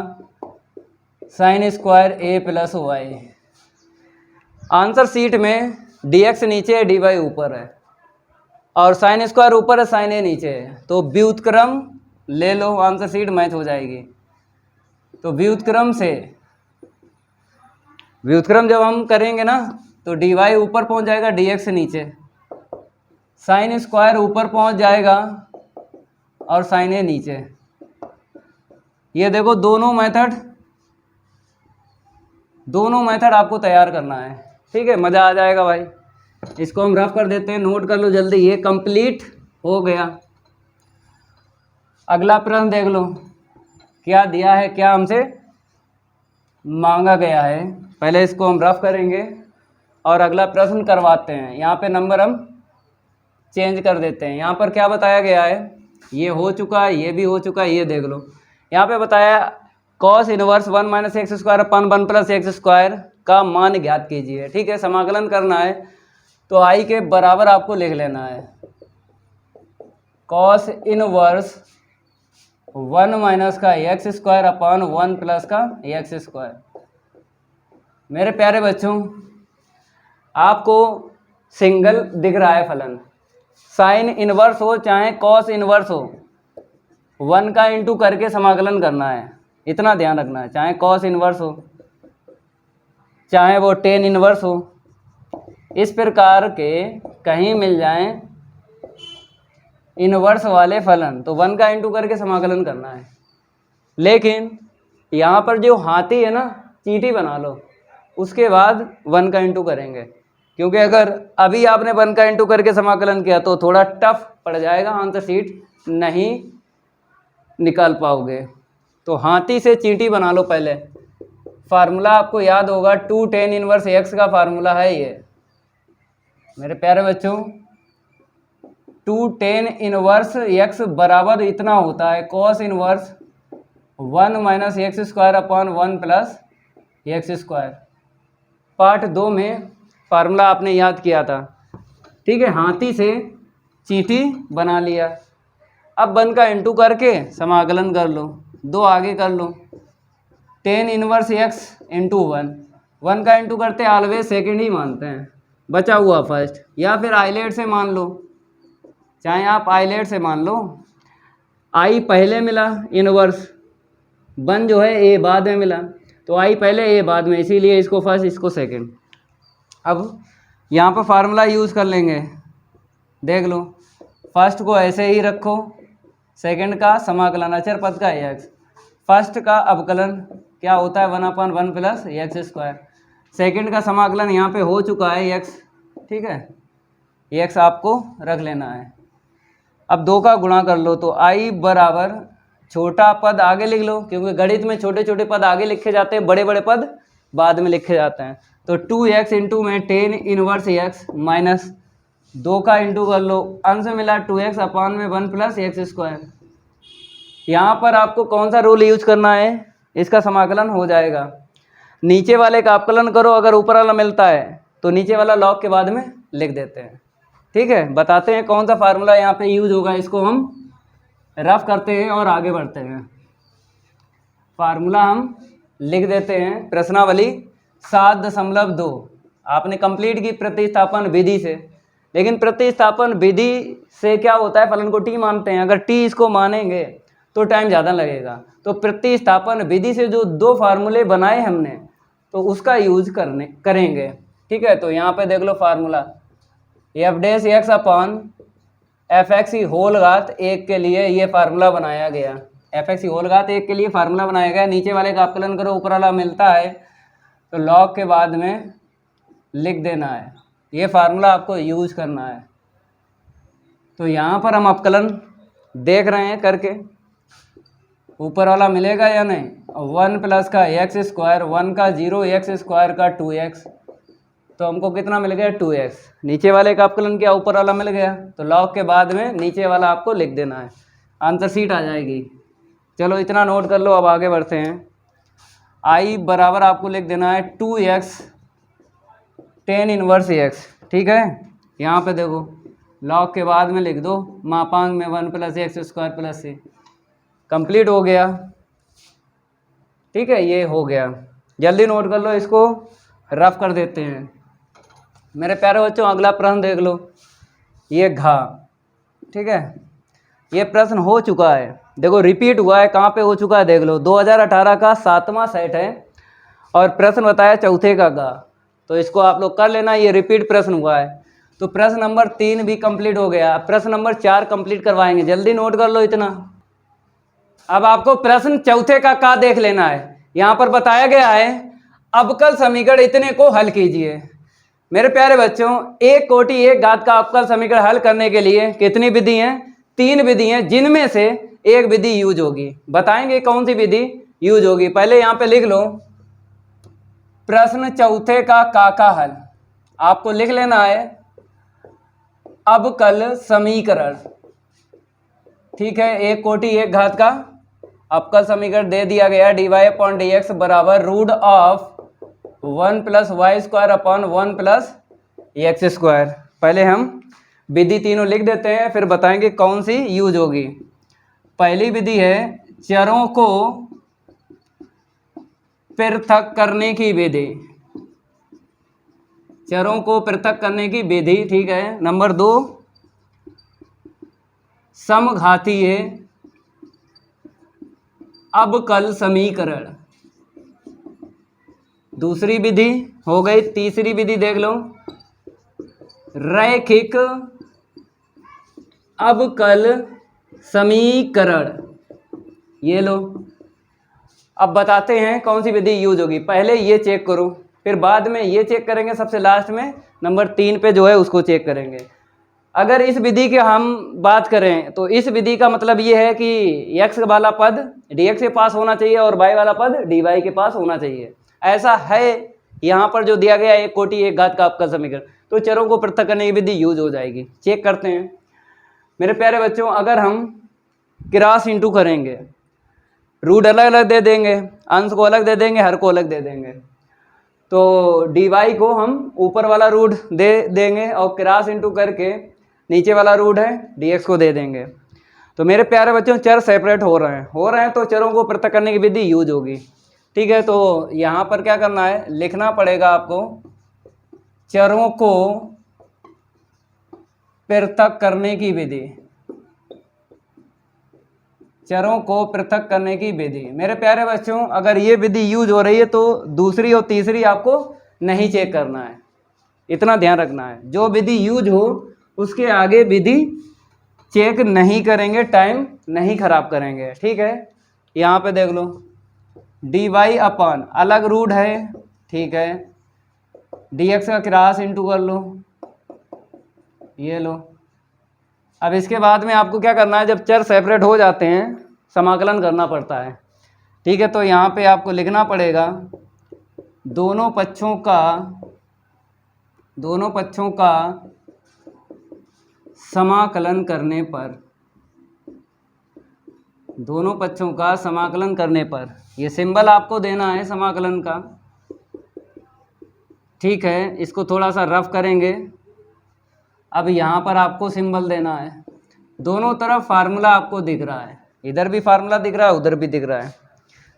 sine square a plus y. Answer sheet में dx नीचे है, dy ऊपर है, और साइन स्क्वायर ऊपर है, साइन a नीचे है, तो व्युत्क्रम ले लो, आंसर शीट मैच हो जाएगी। तो व्युत्क्रम जब हम करेंगे ना, तो dy ऊपर पहुंच जाएगा, dx नीचे, साइन स्क्वायर ऊपर पहुंच जाएगा और साइन ए नीचे। ये देखो दोनों मेथड आपको तैयार करना है। ठीक है, मज़ा आ जाएगा भाई। इसको हम रफ कर देते हैं, नोट कर लो जल्दी, ये कंप्लीट हो गया। अगला प्रश्न देख लो, क्या दिया है, क्या हमसे मांगा गया है। पहले इसको हम रफ करेंगे और अगला प्रश्न करवाते हैं। यहाँ पे नंबर हम चेंज कर देते हैं। यहाँ पर क्या बताया गया है, ये हो चुका है, ये भी हो चुका है, ये देख लो। यहाँ पे बताया cos inverse 1 minus x square upon 1 plus x square का मान ज्ञात कीजिए। ठीक है, समाकलन करना है तो आई के बराबर आपको लिख लेना है, कॉस इनवर्स 1 माइनस का एक्स स्क्वायर अपन 1 प्लस का एक्स स्क्वायर। मेरे प्यारे बच्चों आपको सिंगल दिख रहा है फलन, साइन इनवर्स हो चाहे कॉस इनवर्स हो, 1 का इंटू करके समाकलन करना है, इतना ध्यान रखना है। चाहे कॉस इनवर्स हो चाहे वो टेन इनवर्स हो, इस प्रकार के कहीं मिल जाएं इनवर्स वाले फलन तो 1 का इंटू करके समाकलन करना है। लेकिन यहाँ पर जो हाथी है ना, चींटी बना लो, उसके बाद 1 का इंटू करेंगे, क्योंकि अगर अभी आपने 1 का इंटू करके समाकलन किया तो थोड़ा टफ पड़ जाएगा, आंसर शीट नहीं निकाल पाओगे। तो हाथी से चींटी बना लो। पहले फार्मूला आपको याद होगा, 2 tan इनवर्स x का फार्मूला है ये मेरे प्यारे बच्चों। 2 tan इनवर्स x बराबर इतना होता है cos inverse 1 minus x square upon 1 plus x square. Part 2 में फार्मूला आपने याद किया था। ठीक है, हाथी से चींटी बना लिया। अब 1 का इंटू करके समाकलन कर लो, 2 आगे कर लो, tan इनवर्स x इंटू 1 का इंटू करते ऑलवेज सेकेंड ही मानते हैं, बचा हुआ फर्स्ट, या फिर आइलेट से मान लो, चाहे आप आइलेट से मान लो। आई पहले मिला इनवर्स, 1 जो है ए बाद में मिला, तो आई पहले ए बाद में, इसीलिए इसको फर्स्ट इसको सेकंड। अब यहाँ पर फार्मूला यूज़ कर लेंगे, देख लो, फर्स्ट को ऐसे ही रखो, सेकंड का समाकलन अचर पद का एक्स, फर्स्ट का अवकलन क्या होता है 1/1 प्लस एक्स स्क्वायर, सेकंड का समाकलन यहाँ पे हो चुका है एक्स, ठीक है, एक्स आपको रख लेना है। अब 2 का गुणा कर लो, तो आई बराबर छोटा पद आगे लिख लो, क्योंकि गणित में छोटे छोटे पद आगे लिखे जाते हैं, बड़े बड़े पद बाद में लिखे जाते हैं। तो 2x इंटू में tan इनवर्स x माइनस 2 का इंटू कर लो, अंश मिला 2x अपान में 1 प्लस एक्स स्क्वायर। यहाँ पर आपको कौन सा रूल यूज करना है, इसका समाकलन हो जाएगा, नीचे वाले का अपकलन करो, अगर ऊपर वाला मिलता है तो नीचे वाला लॉग के बाद में लिख देते हैं, ठीक है। बताते हैं कौन सा फार्मूला यहाँ पे यूज होगा, इसको हम रफ करते हैं और आगे बढ़ते हैं। फार्मूला हम लिख देते हैं, प्रश्नावली 7.2 आपने कंप्लीट की प्रतिस्थापन विधि से, लेकिन प्रतिस्थापन विधि से क्या होता है, फलन को टी मानते हैं, अगर टी इसको मानेंगे तो टाइम ज़्यादा लगेगा। तो प्रतिस्थापन विधि से जो 2 फार्मूले बनाए हमने, तो उसका यूज करेंगे, ठीक है। तो यहाँ पे देख लो formula, f dash x upon f x e whole घात 1 के लिए ये फार्मूला बनाया गया, एफ एक्स ई होल घात 1 के लिए फार्मूला बनाया गया। नीचे वाले का अपकलन करो, ऊपर वाला मिलता है तो लॉग के बाद में लिख देना है, ये फार्मूला आपको यूज करना है। तो यहाँ पर हम अपकलन देख रहे हैं करके, ऊपर वाला मिलेगा या नहीं, 1 प्लस का एक्स स्क्वायर, 1 का 0 एक्स स्क्वायर का 2x, तो हमको कितना मिल गया 2x। नीचे वाले का अपकलन किया, ऊपर वाला मिल गया, तो लॉग के बाद में नीचे वाला आपको लिख देना है, आंसर शीट आ जाएगी। चलो इतना नोट कर लो, अब आगे बढ़ते हैं। आई बराबर आपको लिख देना है 2x tan इनवर्स x, ठीक है। यहाँ पे देखो लॉग के बाद में लिख दो, मापांक में 1 प्लस एक्स स्क्वायर प्लस सी, कंप्लीट हो गया, ठीक है, ये हो गया। जल्दी नोट कर लो, इसको रफ कर देते हैं मेरे प्यारे बच्चों। अगला प्रश्न देख लो, ये घा, ठीक है, ये प्रश्न हो चुका है, देखो रिपीट हुआ है, कहाँ पे हो चुका है देख लो, 2018 का 7वां सेट है और प्रश्न बताया चौथे का गा, तो इसको आप लोग कर लेना, ये रिपीट प्रश्न हुआ है। तो प्रश्न नंबर 3 भी कंप्लीट हो गया, प्रश्न नंबर 4 कंप्लीट करवाएंगे, जल्दी नोट कर लो इतना। अब आपको प्रश्न चौथे का देख लेना है, यहाँ पर बताया गया है अवकल समीकरण इतने को हल कीजिए। मेरे प्यारे बच्चों, एक कोटि एक घात का अवकल समीकरण हल करने के लिए कितनी विधि हैं, 3 विधि हैं, जिनमें से एक विधि यूज होगी, बताएंगे कौन सी विधि यूज होगी। पहले यहाँ पे लिख लो प्रश्न चौथे का हल, आपको लिख लेना है अवकल समीकरण, ठीक है। एक कोटि एक घात का अवकल समीकरण दे दिया गया, dy/dx बराबर root of 1 plus y square upon 1 plus x square. पहले हम विधि तीनों लिख देते हैं, फिर बताएंगे कौन सी यूज होगी। पहली विधि है चरों को पृथक करने की विधि, चरों को पृथक करने की विधि, ठीक है। नंबर 2 समघातीय अवकल समीकरण, दूसरी विधि हो गई। तीसरी विधि देख लो रैखिक अवकल समीकरण, ये लो। अब बताते हैं कौन सी विधि यूज होगी, पहले ये चेक करो, फिर बाद में ये चेक करेंगे, सबसे लास्ट में नंबर 3 पे जो है उसको चेक करेंगे। अगर इस विधि की हम बात करें तो इस विधि का मतलब ये है कि x वाला पद dx के पास होना चाहिए और y वाला पद dy के पास होना चाहिए, ऐसा है यहाँ पर जो दिया गया एक कोटि एक घात का अवकल समीकरण, तो चरों को पृथक करने की विधि यूज हो जाएगी। चेक करते हैं मेरे प्यारे बच्चों, अगर हम क्रॉस इंटू करेंगे, रूट अलग अलग दे देंगे, अंश को अलग दे देंगे, हर को अलग दे देंगे, तो dy को हम ऊपर वाला रूट दे देंगे और क्रॉस इंटू करके नीचे वाला रूट है dx को दे देंगे। तो मेरे प्यारे बच्चों चर सेपरेट हो रहे हैं तो चरों को पृथक करने की विधि यूज होगी। ठीक है, तो यहाँ पर क्या करना है, लिखना पड़ेगा आपको चरों को पृथक करने की विधि, चरों को पृथक करने की विधि। मेरे प्यारे बच्चों अगर ये विधि यूज हो रही है तो दूसरी और तीसरी आपको नहीं चेक करना है, इतना ध्यान रखना है। जो विधि यूज हो उसके आगे विधि चेक नहीं करेंगे, टाइम नहीं खराब करेंगे। ठीक है, यहाँ पे देख लो dy अपन अलग रूट है, ठीक है, dx का क्रॉस इंटू कर लो, ये लो। अब इसके बाद में आपको क्या करना है, जब चर सेपरेट हो जाते हैं समाकलन करना पड़ता है। ठीक है, तो यहाँ पे आपको लिखना पड़ेगा दोनों पक्षों का समाकलन करने पर, दोनों पक्षों का समाकलन करने पर, ये सिंबल आपको देना है समाकलन का। ठीक है, इसको थोड़ा सा रफ करेंगे। अब यहाँ पर आपको सिंबल देना है, दोनों तरफ फार्मूला आपको दिख रहा है, इधर भी फार्मूला दिख रहा है उधर भी दिख रहा है।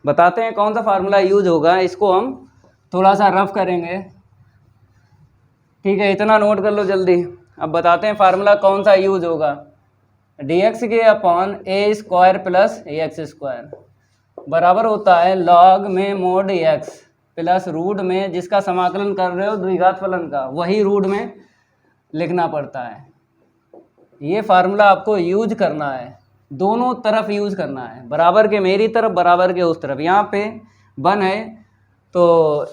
बताते हैं कौन सा फार्मूला यूज होगा, इसको हम थोड़ा सा रफ करेंगे। ठीक है, इतना नोट कर लो जल्दी। अब बताते हैं फार्मूला कौन सा यूज होगा, dx के अपॉन ए स्क्वायर प्लस एक्स स्क्वायर बराबर होता है लॉग में मोड x प्लस रूट में जिसका समाकलन कर रहे हो द्विघात फलन का, वही रूट में लिखना पड़ता है। ये फार्मूला आपको यूज करना है, दोनों तरफ यूज करना है, बराबर के मेरी तरफ बराबर के उस तरफ। यहाँ पे बन है तो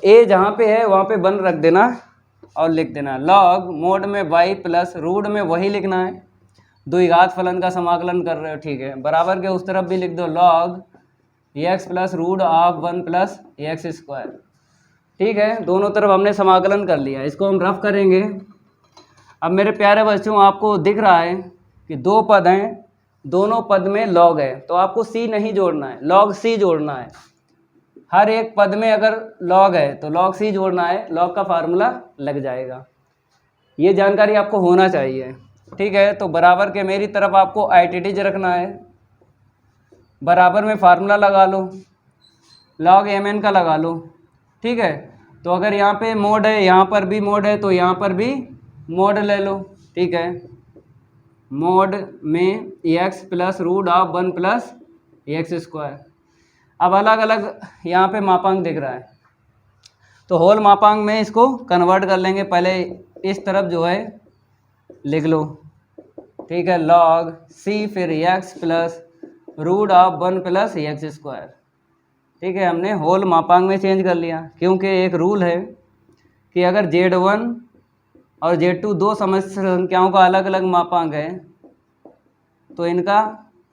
a जहाँ पे है वहाँ पे बन रख देना और लिख देना लॉग मोड में y प्लस रूट में वही लिखना है, द्विघात फलन का समाकलन कर रहे हो। ठीक है, बराबर के उस तरफ भी लिख दो log x plus root of 1 plus x square. ठीक है, दोनों तरफ हमने समाकलन कर लिया, इसको हम रफ करेंगे। अब मेरे प्यारे बच्चों आपको दिख रहा है कि दो पद हैं, दोनों पद में लॉग है, तो आपको c नहीं जोड़ना है, लॉग c जोड़ना है। हर एक पद में अगर लॉग है तो लॉग c जोड़ना है, लॉग का फार्मूला लग जाएगा। ये जानकारी आपको होना चाहिए। ठीक है, तो बराबर के मेरी तरफ आपको ITTs रखना है, बराबर में फार्मूला लगा लो, लॉग mn का लगा लो। ठीक है, तो अगर यहाँ पे मोड है यहाँ पर भी मोड है तो यहाँ पर भी मोड ले लो। ठीक है, मोड में x plus root of 1 plus x square. अब अलग अलग यहाँ पे मापांक दिख रहा है तो होल मापांक में इसको कन्वर्ट कर लेंगे। पहले इस तरफ जो है लिख लो, ठीक है, लॉग c फिर x plus root of 1 plus x square. ठीक है, हमने होल मापांक में चेंज कर लिया क्योंकि एक रूल है कि अगर Z1 और Z2 दो समस्त संख्याओं का अलग अलग मापांक है तो इनका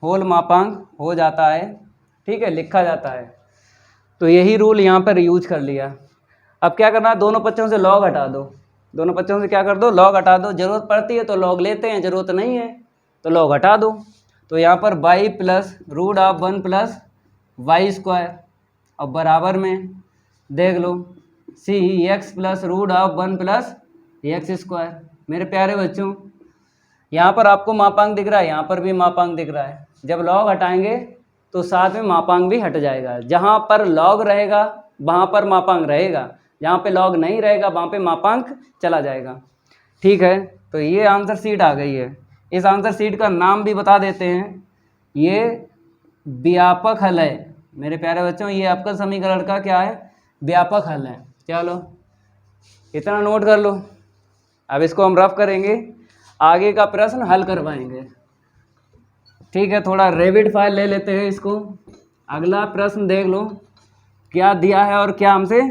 होल मापांक हो जाता है। ठीक है, लिखा जाता है, तो यही रूल यहाँ पर यूज कर लिया। अब क्या करना, दोनों पक्षों से लॉग हटा दो, दोनों पक्षों से क्या कर दो, लॉग हटा दो। ज़रूरत पड़ती है तो लॉग लेते हैं, ज़रूरत नहीं है तो लॉग हटा दो। तो यहाँ पर y plus root of 1 plus y square और बराबर में देख लो c x plus root of 1 plus x square. मेरे प्यारे बच्चों यहाँ पर आपको मापांक दिख रहा है, यहाँ पर भी मापांक दिख रहा है। जब लॉग हटाएंगे तो साथ में मापांक भी हट जाएगा। जहाँ पर लॉग रहेगा वहाँ पर मापांक रहेगा, जहाँ पे लॉग नहीं रहेगा वहाँ पे मापांक चला जाएगा। ठीक है, तो ये आंसर शीट आ गई है। इस आंसर शीट का नाम भी बता देते हैं, ये व्यापक हल है। मेरे प्यारे बच्चों ये अवकल समीकरण का क्या है, व्यापक हल है। चलो इतना नोट कर लो। अब इसको हम रफ करेंगे, आगे का प्रश्न हल करवाएंगे। ठीक है, थोड़ा रेविड फाइल ले लेते हैं इसको। अगला प्रश्न देख लो क्या दिया है और क्या हमसे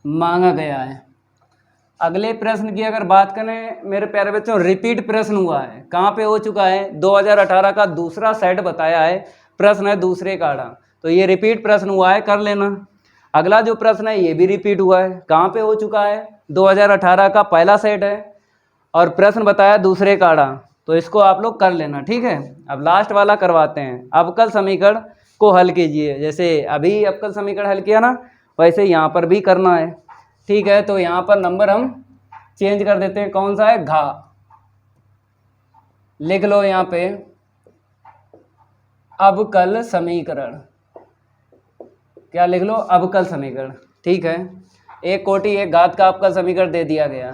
मांगा गया है। अगले प्रश्न की अगर बात करें मेरे प्यारे बच्चों, रिपीट प्रश्न हुआ है। कहाँ पे हो चुका है, 2018 का दूसरा सेट बताया है, प्रश्न है दूसरे काड़ा, तो ये रिपीट प्रश्न हुआ है, कर लेना। अगला जो प्रश्न है ये भी रिपीट हुआ है, कहाँ पे हो चुका है, 2018 का पहला सेट है और प्रश्न बताया दूसरे काड़ा, तो इसको आप लोग कर लेना। ठीक है, अब लास्ट वाला करवाते हैं, अवकल समीकरण को हल कीजिए। जैसे अभी अवकल समीकरण हल किया ना, वैसे यहाँ पर भी करना है। ठीक है, तो यहाँ पर नंबर हम चेंज कर देते हैं, कौन सा है, घा। लिख लो यहाँ पे अवकल समीकरण। क्या लिख लो? अवकल समीकरण। ठीक है, एक कोटि एक घात का अवकल समीकरण दे दिया गया,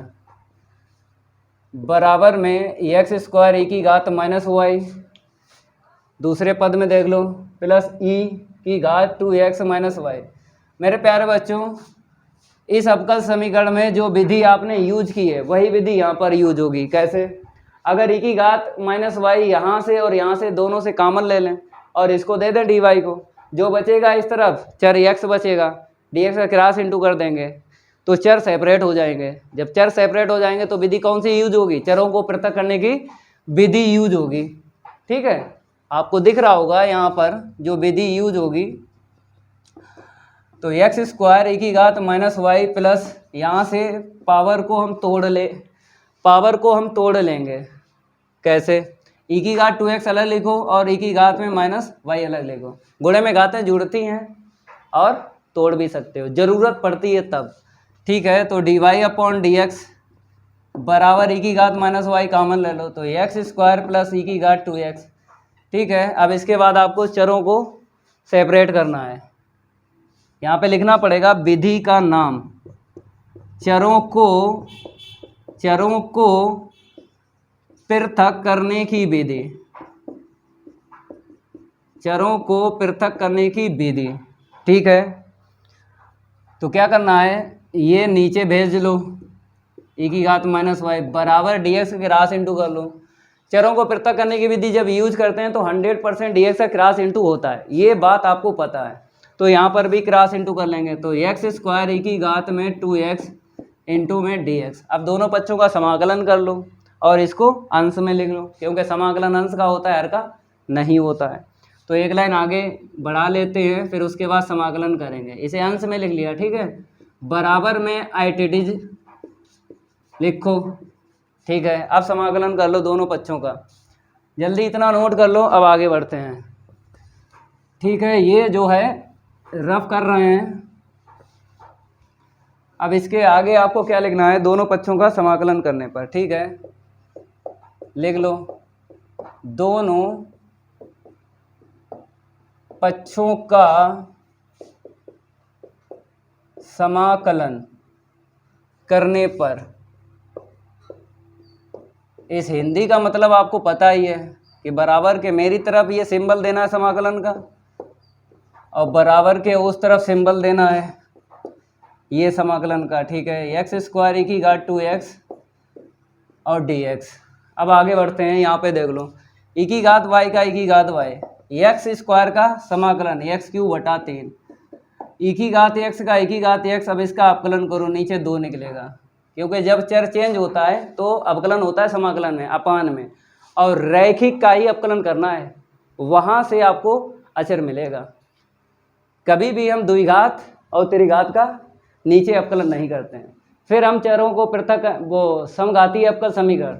बराबर में एक्स स्क्वायर ई की घात माइनस वाई, दूसरे पद में देख लो प्लस ई की घात 2x माइनस वाई। मेरे प्यारे बच्चों, इस अवकल समीकरण में जो विधि आपने यूज की है वही विधि यहाँ पर यूज होगी। कैसे? अगर ई की घात माइनस वाई यहाँ से और यहाँ से दोनों से कॉमन ले लें और इसको दे दें डी वाई को, जो बचेगा इस तरफ चर एक्स बचेगा, डी एक्स का क्रॉस इंटू कर देंगे तो चर सेपरेट हो जाएंगे। जब चर सेपरेट हो जाएंगे तो विधि कौन सी यूज होगी? चरों को पृथक करने की विधि यूज होगी। ठीक है, आपको दिख रहा होगा यहाँ पर जो विधि यूज होगी, तो एक्स स्क्वायर ई की घात माइनस वाई प्लस यहाँ से पावर को हम तोड़ लेंगे। कैसे? ई की घात 2x अलग लिखो और ई की घात में माइनस वाई अलग लिखो। गुणे में घातें जुड़ती हैं और तोड़ भी सकते हो, ज़रूरत पड़ती है तब। ठीक है, तो d y upon d x बराबर ई की घात माइनस वाई कॉमन ले लो, तो एक्स स्क्वायर प्लस ई की घात 2x। ठीक है, अब इसके बाद आपको चरों को सेपरेट करना है। यहाँ पे लिखना पड़ेगा विधि का नाम, चरों को पृथक करने की विधि, चरों को पृथक करने की विधि। ठीक है, तो क्या करना है, ये नीचे भेज लो ई की घात माइनस वाई बराबर डी एक्स के क्रॉस इंटू कर लो। चरों को पृथक करने की विधि जब यूज करते हैं तो 100% डी एक्स का क्रॉस इंटू होता है, ये बात आपको पता है। तो यहाँ पर भी क्रॉस इंटू कर लेंगे, तो एक्स स्क्वायर ई की घात में 2x इंटू में डी एक्स। अब दोनों पक्षों का समाकलन कर लो और इसको अंश में लिख लो, क्योंकि समाकलन अंश का होता है, हर का नहीं होता है। तो एक लाइन आगे बढ़ा लेते हैं, फिर उसके बाद समाकलन करेंगे। इसे अंश में लिख लिया, ठीक है, बराबर में आईटीडीज लिखो। ठीक है, अब समाकलन कर लो दोनों पक्षों का, जल्दी इतना नोट कर लो, अब आगे बढ़ते हैं। ठीक है, ये जो है रफ कर रहे हैं। अब इसके आगे आपको क्या लिखना है, दोनों पक्षों का समाकलन करने पर। ठीक है, लिख लो दोनों पक्षों का समाकलन करने पर। इस हिंदी का मतलब आपको पता ही है कि बराबर के मेरी तरफ ये सिंबल देना है समाकलन का और बराबर के उस तरफ सिंबल देना है ये समाकलन का। ठीक है, एक्स स्क्वायर ई की घात 2x और dx। अब आगे बढ़ते हैं, यहाँ पे देख लो ई की घात y का ई की घात y, एक्स स्क्वायर का समाकलन x³ / 3, ई की घात x का ई की घात x। अब इसका अवकलन करो, नीचे 2 निकलेगा, क्योंकि जब चर चेंज होता है तो अवकलन होता है समाकलन में, अपान में, और रैखिक का ही अवकलन करना है, वहाँ से आपको अचर मिलेगा। कभी भी हम द्विघात और त्रिघात का नीचे अवकलन नहीं करते हैं। फिर हम चरों को पृथक, वो समघातीय अवकल समीकरण,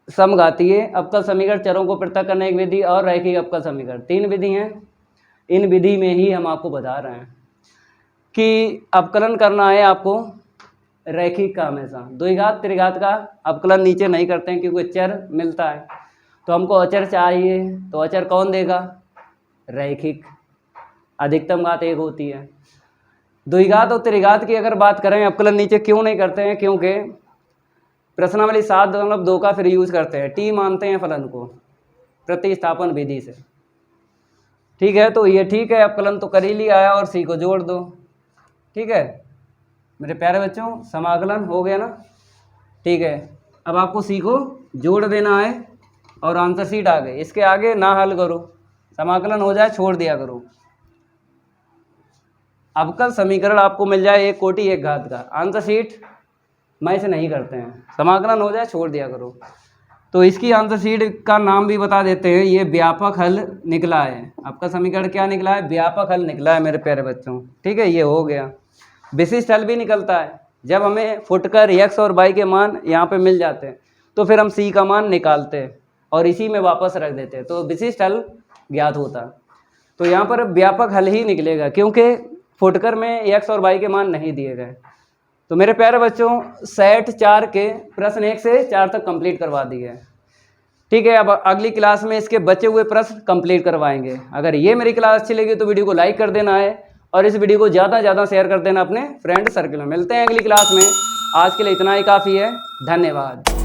समघातीय अवकल समीकरण, चरों को पृथक करने की विधि और रैखिक अवकल समीकरण, 3 विधि हैं। इन विधि में ही हम आपको बता रहे हैं कि अवकलन करना है आपको रैखिक का हमेशा। द्विघात त्रिघात का अवकलन नीचे नहीं करते हैं, क्योंकि चर मिलता है, तो हमको अचर चाहिए, तो अचर कौन देगा? रैखिक। अधिकतम घात 1 होती है। द्विघात और त्रिघात की अगर बात करें, अवकलन नीचे क्यों नहीं करते हैं? क्योंकि प्रश्नावली 7.2 का फिर यूज करते हैं, टी मानते हैं फलन को प्रतिस्थापन विधि से। ठीक है, तो ये ठीक है, अवकलन तो कर ही लिया है और सी को जोड़ दो। ठीक है मेरे प्यारे बच्चों, समाकलन हो गया ना? ठीक है, अब आपको सी को जोड़ देना है और आंसर शीट आ गई। इसके आगे ना हल करो, समाकलन हो जाए छोड़ दिया करो। अवकल समीकरण आपको मिल जाए एक कोटि एक घात का, आंसर शीट मैं इसे नहीं करते हैं, समाकलन हो जाए छोड़ दिया करो। तो इसकी आंसर शीट का नाम भी बता देते हैं, ये व्यापक हल निकला है। आपका समीकरण क्या निकला है? व्यापक हल निकला है मेरे प्यारे बच्चों। ठीक है, ये हो गया। विशिष्ट हल भी निकलता है, जब हमें फुटकर x और y के मान यहाँ पे मिल जाते हैं तो फिर हम c का मान निकालते हैं और इसी में वापस रख देते हैं, तो विशिष्ट हल ज्ञात होता। तो यहाँ पर व्यापक हल ही निकलेगा, क्योंकि फुटकर में x और y के मान नहीं दिए गए। तो मेरे प्यारे बच्चों, सेट 4 के प्रश्न 1 से 4 तक कंप्लीट करवा दिए। ठीक है, अब अगली क्लास में इसके बचे हुए प्रश्न कंप्लीट करवाएंगे। अगर ये मेरी क्लास अच्छी लगी तो वीडियो को लाइक कर देना है और इस वीडियो को ज़्यादा से ज़्यादा शेयर कर देना अपने फ्रेंड सर्कल में। मिलते हैं अगली क्लास में, आज के लिए इतना ही काफ़ी है। धन्यवाद।